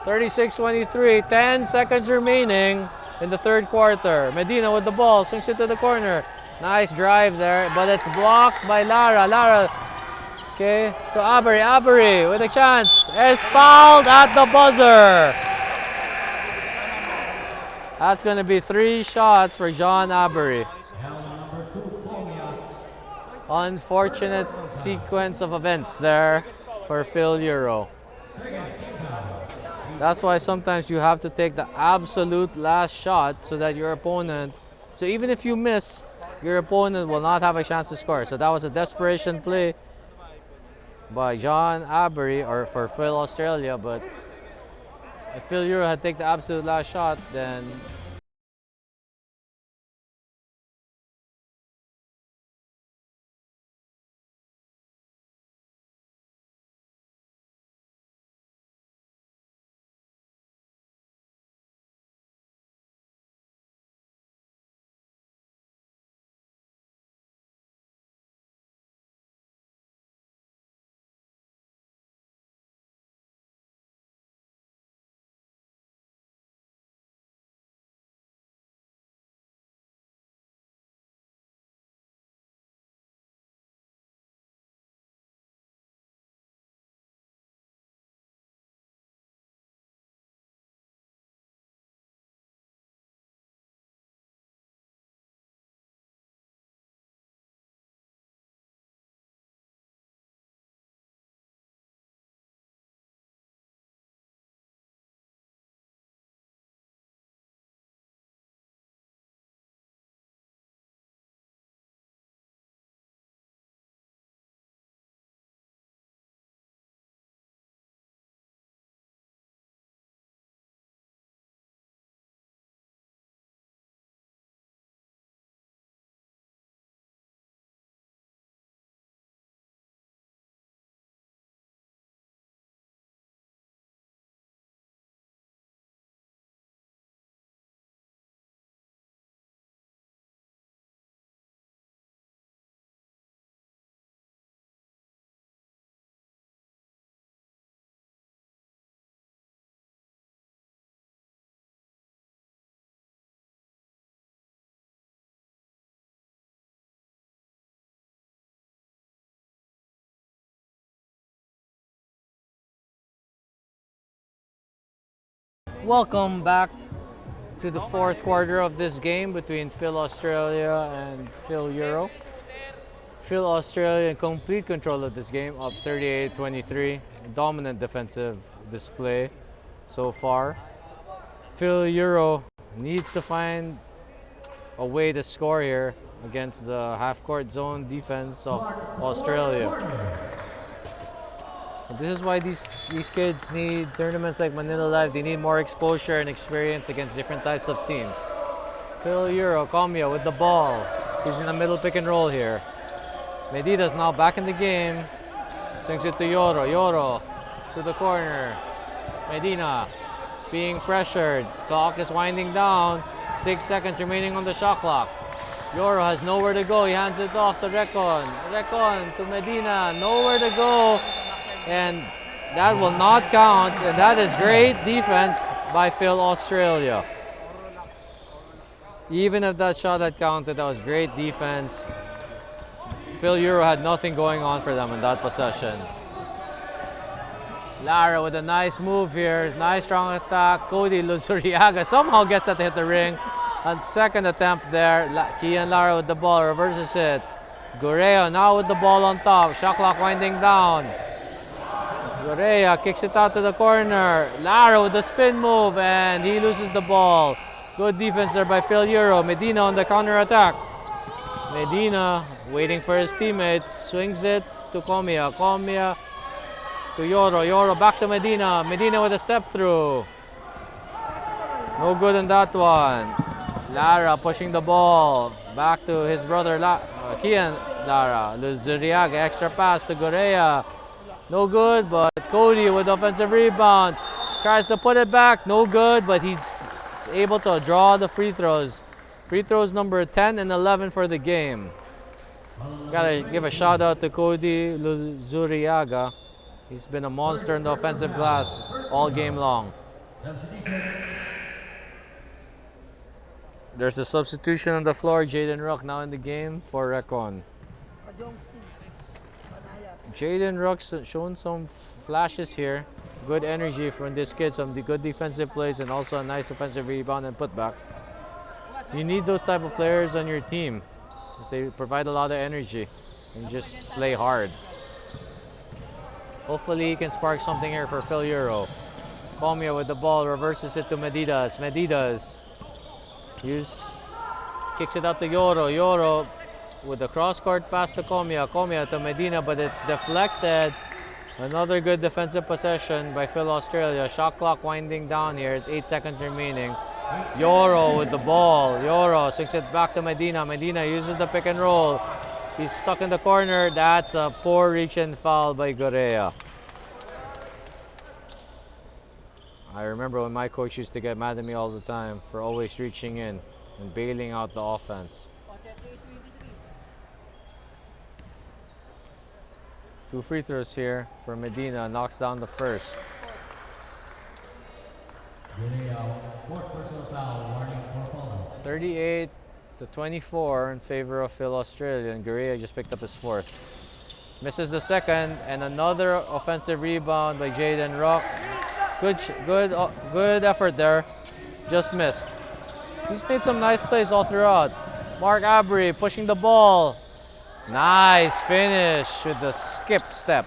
36-23, 10 seconds remaining in the third quarter. Medina with the ball, swings it to the corner. Nice drive there, but it's blocked by Lara. Lara, okay, to Avery. Avery with a chance, is fouled at the buzzer. That's going to be 3 shots for John Avery. Unfortunate sequence of events there for Fil-Euro. That's why sometimes you have to take the absolute last shot so that your opponent, so even if you miss, your opponent will not have a chance to score. So that was a desperation play by John Avery or for Fil-Australia, but if Fil-Euro had taken the absolute last shot, then welcome back to the fourth quarter of this game between Fil-Australia and Fil-Euro. Fil-Australia in complete control of this game, up 38-23. Dominant defensive display so far. Fil-Euro needs to find a way to score here against the half-court zone defense of Australia. And this is why these kids need tournaments like Manila Live. They need more exposure and experience against different types of teams. Fil-Euro, Comia with the ball. He's in the middle pick and roll here. Medina's now back in the game. Swings it to Yoro. Yoro to the corner. Medina being pressured. Clock is winding down. 6 seconds remaining on the shot clock. Yoro has nowhere to go. He hands it off to Recon. Recon to Medina. Nowhere to go. And that will not count. And that is great defense by Fil-Australia. Even if that shot had counted, that was great defense. Fil-Euro had nothing going on for them in that possession. Lara with a nice move here. Nice strong attack. Cody Luzuriaga somehow gets that to hit the ring. On second attempt there. Kian Lara with the ball. Reverses it. Gorea now with the ball on top. Shot clock winding down. Gorea kicks it out to the corner. Lara with the spin move and he loses the ball. Good defense there by Fil-Euro. Medina on the counter attack. Medina waiting for his teammates. Swings it to Comia. Comia to Yoro. Yoro back to Medina. Medina with a step through. No good in that one. Lara pushing the ball. Back to his brother Kian Lara. Luzuriaga extra pass to Gorea. No good, but Cody with offensive rebound. Tries to put it back. No good, but he's able to draw the free throws. Free throws number 10 and 11 for the game. Gotta give a shout out to Cody Zuriaga. He's been a monster in the offensive glass all game long. There's a substitution on the floor. Jaden Rock now in the game for Recon. Kajongski. Panaya. Jaden Rock's showing some flashes here. Good energy from this kid, some good defensive plays, and also a nice offensive rebound and putback. You need those type of players on your team, because they provide a lot of energy and just play hard. Hopefully he can spark something here for Fil-Euro. Comia with the ball, reverses it to Medidas. Medidas kicks it out to Yoro. Yoro with the cross-court pass to Comia. Comia to Medina, but it's deflected. Another good defensive possession by Fil-Australia. Shot clock winding down here, 8 seconds remaining. Yoro with the ball. Yoro swings it back to Medina. Medina uses the pick and roll. He's stuck in the corner. That's a poor reach and foul by Gorea. I remember when my coach used to get mad at me all the time for always reaching in and bailing out the offense. 2 free throws here for Medina. Knocks down the first. Fourth personal foul, warning for foul. 38-24 in favor of Fil-Australia, and Gorea just picked up his fourth. Misses the second, and another offensive rebound by Jaden Rock. Good effort there. Just missed. He's made some nice plays all throughout. Mark Abri pushing the ball. Nice finish with the skip step.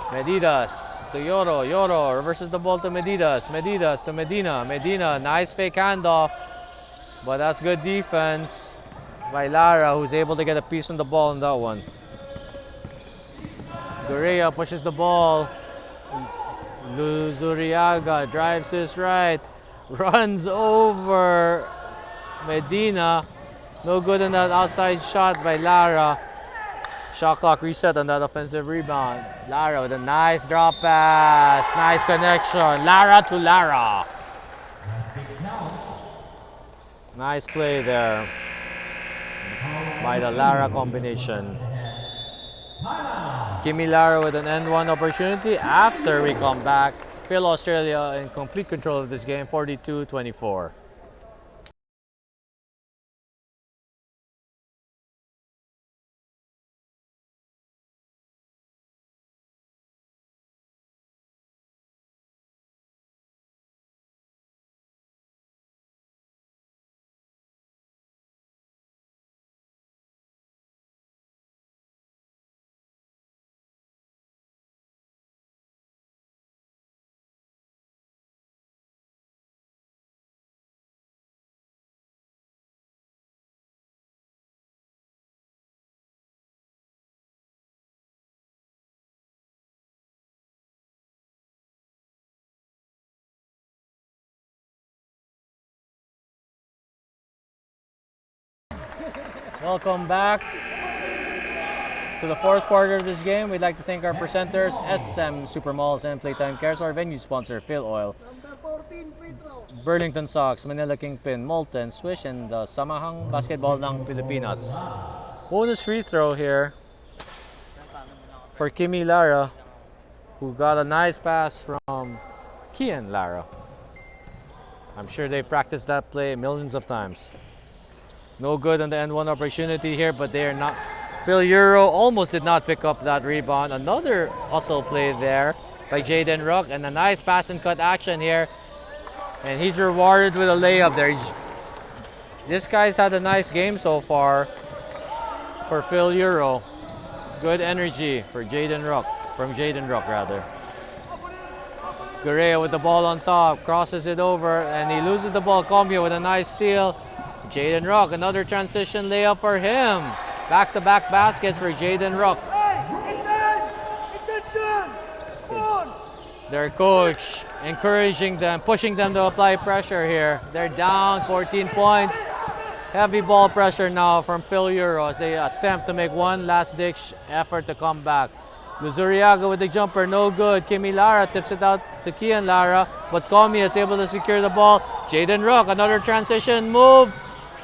Medidas to Yoro. Yoro reverses the ball to Medidas. Medidas to Medina. Medina, nice fake handoff. But that's good defense by Lara, who's able to get a piece on the ball on that one. Gorea pushes the ball. Luzuriaga drives to his right. Runs over Medina. No good on that outside shot by Lara. Shot clock reset on that offensive rebound. Lara with a nice drop pass. Nice connection. Lara to Lara. Nice play there by the Lara combination. Kimi Lara with an N1 opportunity after we come back. Fil-Australia in complete control of this game, 42-24. Welcome back to the fourth quarter of this game. We'd like to thank our presenters, SM Supermalls and Playtime Cares, our venue sponsor, Fil-Oil, Number 14, free throw. Burlington Sox, Manila Kingpin, Molten, Swish, and the Samahang Basketball ng Pilipinas. Bonus free throw here for Kimi Lara, who got a nice pass from Kian Lara. I'm sure they practiced that play millions of times. No good on the N1 opportunity here, but they are not. Fil-Euro almost did not pick up that rebound. Another hustle play there by Jaden Rock, and a nice pass and cut action here. And he's rewarded with a layup there. This guy's had a nice game so far for Fil-Euro. Good energy for Jaden Rock, from Jaden Rock rather. Gorea with the ball on top, crosses it over, and he loses the ball. Comia with a nice steal. Jaden Rock, another transition layup for him. Back-to-back baskets for Jaden Rock. Their coach encouraging them, pushing them to apply pressure here. They're down 14 points. Heavy ball pressure now from Fil-Euro as they attempt to make one last-ditch effort to come back. Luzuriaga with the jumper, no good. Kimi Lara tips it out to Kian Lara, but Comia is able to secure the ball. Jaden Rock, another transition move.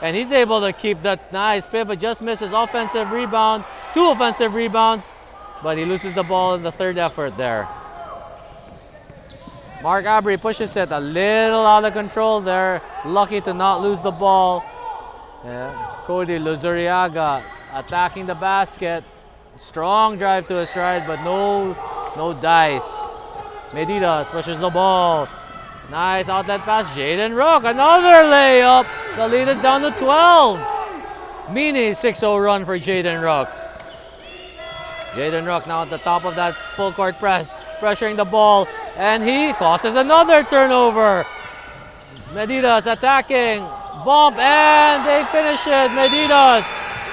And he's able to keep that nice pivot, just misses offensive rebound, 2 offensive rebounds, but he loses the ball in the third effort there. Mark Abri pushes it a little out of control there, lucky to not lose the ball. Cody Luzuriaga attacking the basket, strong drive to his stride, but no dice. Medidas pushes the ball. Nice outlet pass, Jaden Rook, another layup. The lead is down to 12. Mini 6-0 run for Jaden Rook. Jaden Rook now at the top of that full court press, pressuring the ball, and he causes another turnover. Medidas attacking, bump, and they finish it. Medidas,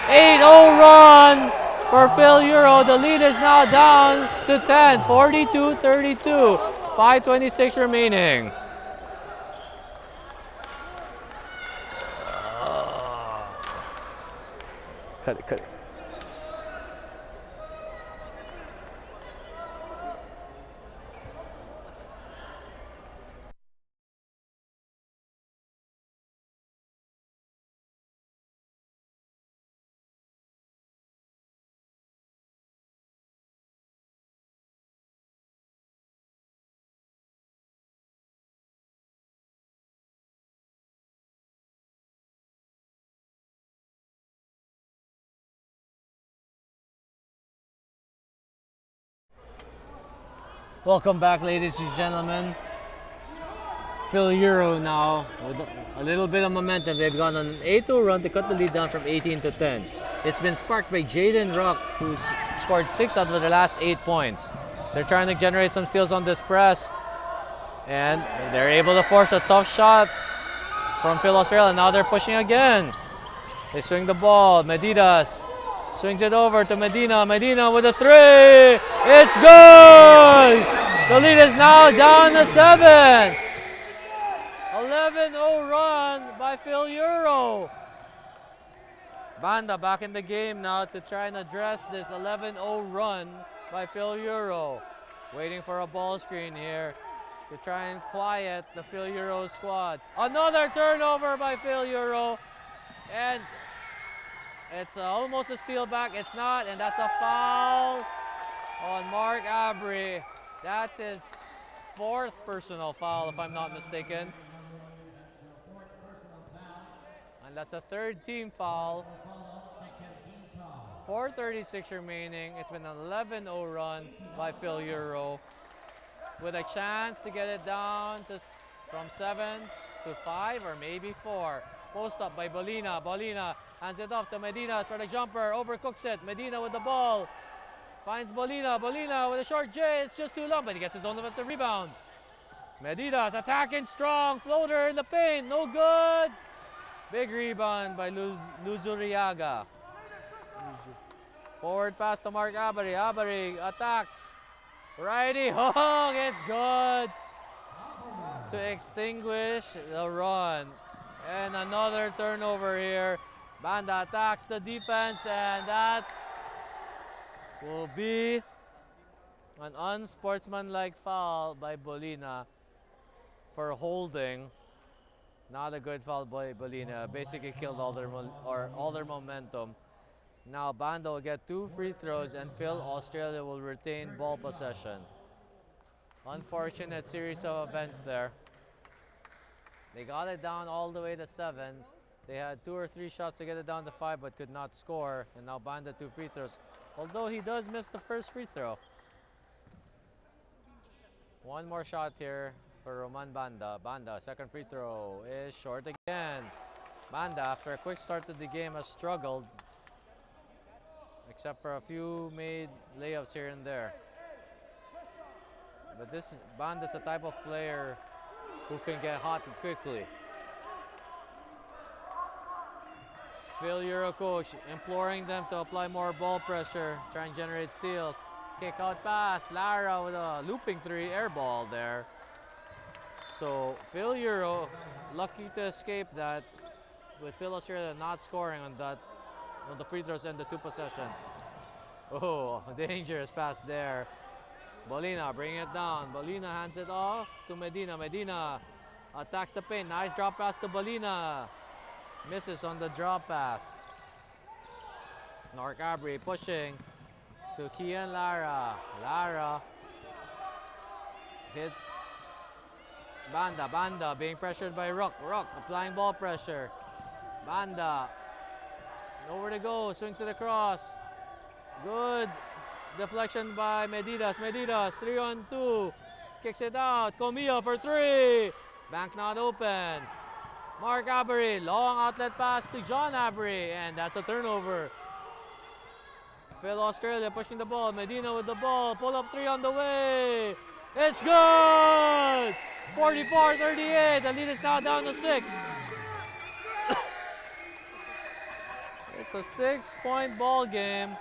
8-0 run for Fil-Euro. The lead is now down to 10, 42-32, 5:26 remaining. Cut it. Welcome back, ladies and gentlemen. Fil-Euro now with a little bit of momentum. They've gone on an 8-2 run to cut the lead down from 18 to 10. It's been sparked by Jaden Rook, who's scored 6 out of their last 8 points. They're trying to generate some steals on this press, and they're able to force a tough shot from Fil-Australia. Now they're pushing again. They swing the ball. Medidas swings it over to Medina. Medina with a 3. It's good! The lead is now down to 7. 11-0 run by Fil-Euro. Banda back in the game now to try and address this 11-0 run by Fil-Euro. Waiting for a ball screen here to try and quiet the Fil-Euro squad. Another turnover by Fil-Euro, and it's almost a steal back. It's not, and that's a foul on Mark Abri. That's his 4th personal foul, if I'm not mistaken. And that's a 3rd team foul. 4:36 remaining. It's been an 11-0 run by Fil-Euro, with a chance to get it down to from 7 to 5 or maybe 4. Post up by Bolina. Bolina hands it off to Medinas for the jumper. Overcooks it. Medina with the ball. Finds Bolina. Bolina with a short J. It's just too long, but he gets his own offensive rebound. Medidas attacking strong. Floater in the paint. No good. Big rebound by Luzuriaga. Forward pass to Mark Abari. Abari attacks. Righty hook. It's good to extinguish the run. And another turnover here. Banda attacks the defense, and that will be an unsportsmanlike foul by Bolina for holding. Not a good foul by Bolina. Basically killed all their momentum. Now Banda will get 2 free throws, and Fil-Australia will retain ball possession. Unfortunate series of events there. They got it down all the way to 7. They had 2 or 3 shots to get it down to 5, but could not score. And now Banda 2 free throws, although he does miss the first free throw. One more shot here for Roman Banda. Banda, second free throw is short again. Banda, after a quick start to the game, has struggled, except for a few made layups here and there. But Banda's the type of player who can get hot quickly. Fil-Euro coach imploring them to apply more ball pressure, try and generate steals. Kick out pass, Lara with a looping 3, air ball there. So Fil-Euro lucky to escape that, with Fil-Australia not scoring on the free throws and the 2 possessions. Oh, dangerous pass there. Bolina bringing it down. Bolina hands it off to Medina. Medina attacks the paint. Nice drop pass to Bolina. Misses on the drop pass. Mark Abri pushing to Kian Lara. Lara hits Banda. Banda being pressured by Rook. Rook applying ball pressure. Banda. Nowhere to go. Swings to the cross. Good deflection by Medidas. Medidas 3-on-2. Kicks it out. Comia for 3. Bank not open. Mark Abri. Long outlet pass to John Abri. And that's a turnover. Fil-Australia pushing the ball. Medina with the ball. Pull up 3 on the way. It's good! 44-38. The lead is now down to 6. It's a 6-point ball game.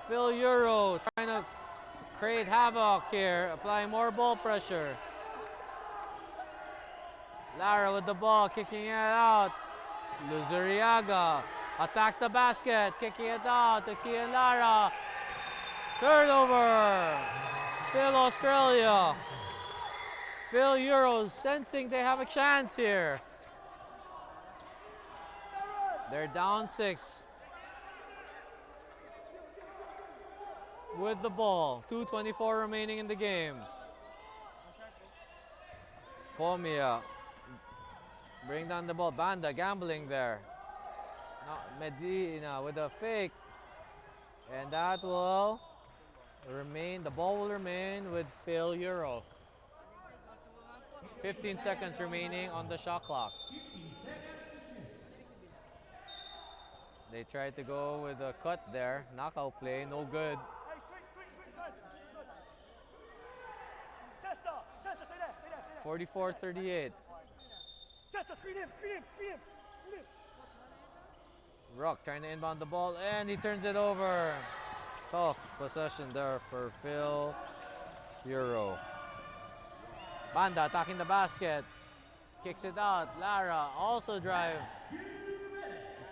Fil-Euro trying to create havoc here. Applying more ball pressure. Lara with the ball. Kicking it out. Luzuriaga attacks the basket, kicking it out to Kian Lara. Turnover. Fil-Australia. Fil-Euro sensing they have a chance here. They're down 6 with the ball. 2:24 remaining in the game. Comia bring down the ball. Banda gambling there. Medina with a fake, and that will remain. The ball will remain with Fil-Euro. 15 seconds remaining on the shot clock. They tried to go with a cut there. Knockout play, no good. 44-38. Rock trying to inbound the ball, and he turns it over. Tough possession there for Fil-Euro. Banda attacking the basket. Kicks it out. Lara also drive.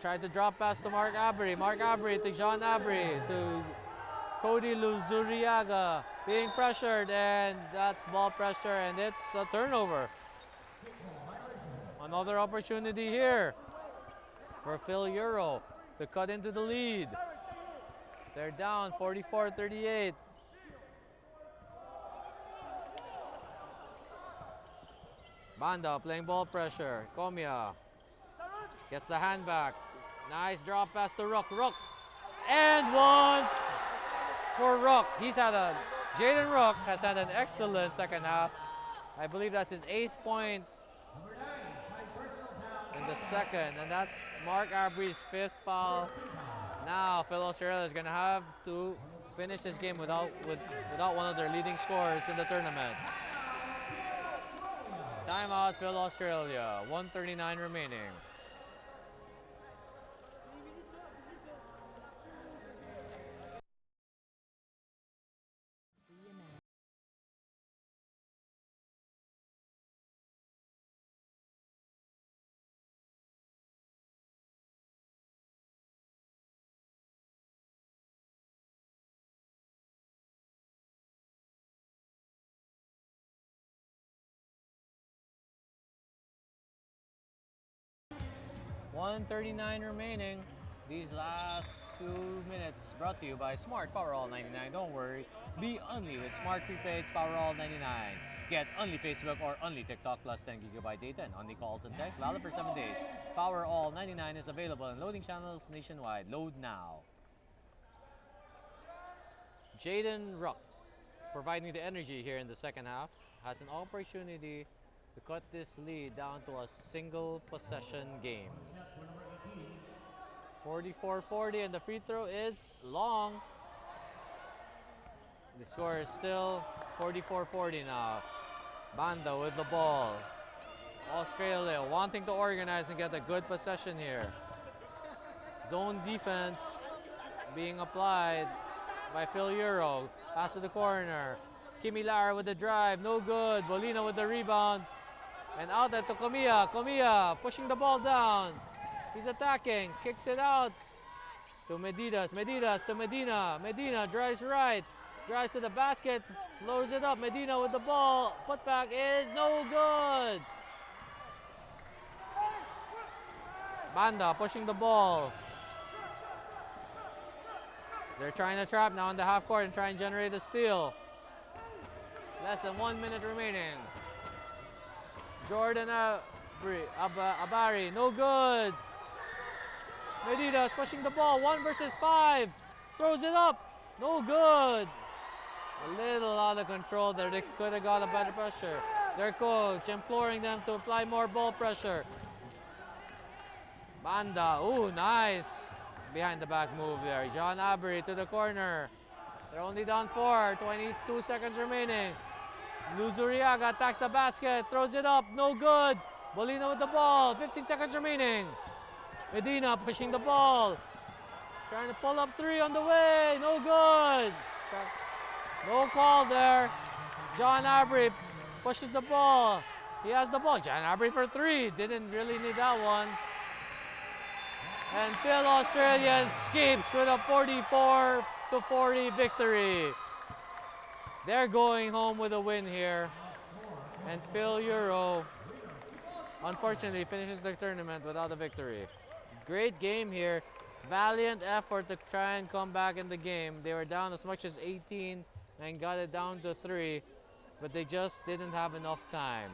Tried to drop pass to Mark Abri. Mark Abri to John Abri to Cody Luzuriaga. Being pressured, and that's ball pressure, and it's a turnover. Another opportunity here for Fil-Euro to cut into the lead. They're down 44-38. Banda playing ball pressure. Comia gets the hand back. Nice drop pass to Rook. Rook. And one for Rook. Jaden Rook has had an excellent second half. I believe that's his 8th point in the second, and that's Mark Abri's 5th foul. Now Fil-Australia is going to have to finish this game without one of their leading scorers in the tournament. Timeout Fil-Australia, 1:39 remaining. $1:39 remaining. These last 2 minutes brought to you by Smart Powerall 99. Don't worry, be only with Smart Prepaid's Powerall 99. Get only Facebook or only TikTok plus 10 GB data and only calls and text valid for 7 days. Powerall 99 is available in loading channels nationwide. Load now. Jaden Rook, providing the energy here in the second half, has an opportunity to cut this lead down to a single possession game. 44-40, and the free throw is long. The score is still 44-40 now. Banda with the ball. Australia wanting to organize and get a good possession here. Zone defense being applied by Fil-Euro. Pass to the corner. Kimi Lara with the drive, no good. Bolina with the rebound. And out to Comia. Comia pushing the ball down. He's attacking, kicks it out to Medidas. Medidas to Medina. Medina drives right, drives to the basket, flows it up. Medina with the ball. Putback is no good. Banda pushing the ball. They're trying to trap now in the half court and try and generate a steal. Less than 1 minute remaining. Jordan Abari, no good. Medidas pushing the ball, 1 versus 5. Throws it up, no good. A little out of control there. They could have got a better pressure. Their coach imploring them to apply more ball pressure. Banda, ooh, nice. Behind the back move there. John Abri to the corner. They're only down 4, 22 seconds remaining. Luzuriaga attacks the basket, throws it up, no good. Bolina with the ball, 15 seconds remaining. Medina pushing the ball. Trying to pull up 3 on the way, no good. No call there. John Abri pushes the ball. He has the ball. John Abri for 3. Didn't really need that one. And Fil-Australia escapes with a 44-40 victory. They're going home with a win here. And Fil-Euro, unfortunately, finishes the tournament without a victory. Great game here. Valiant effort to try and come back in the game. They were down as much as 18 and got it down to 3, but they just didn't have enough time.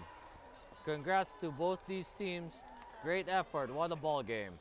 Congrats to both these teams. Great effort. What a ball game.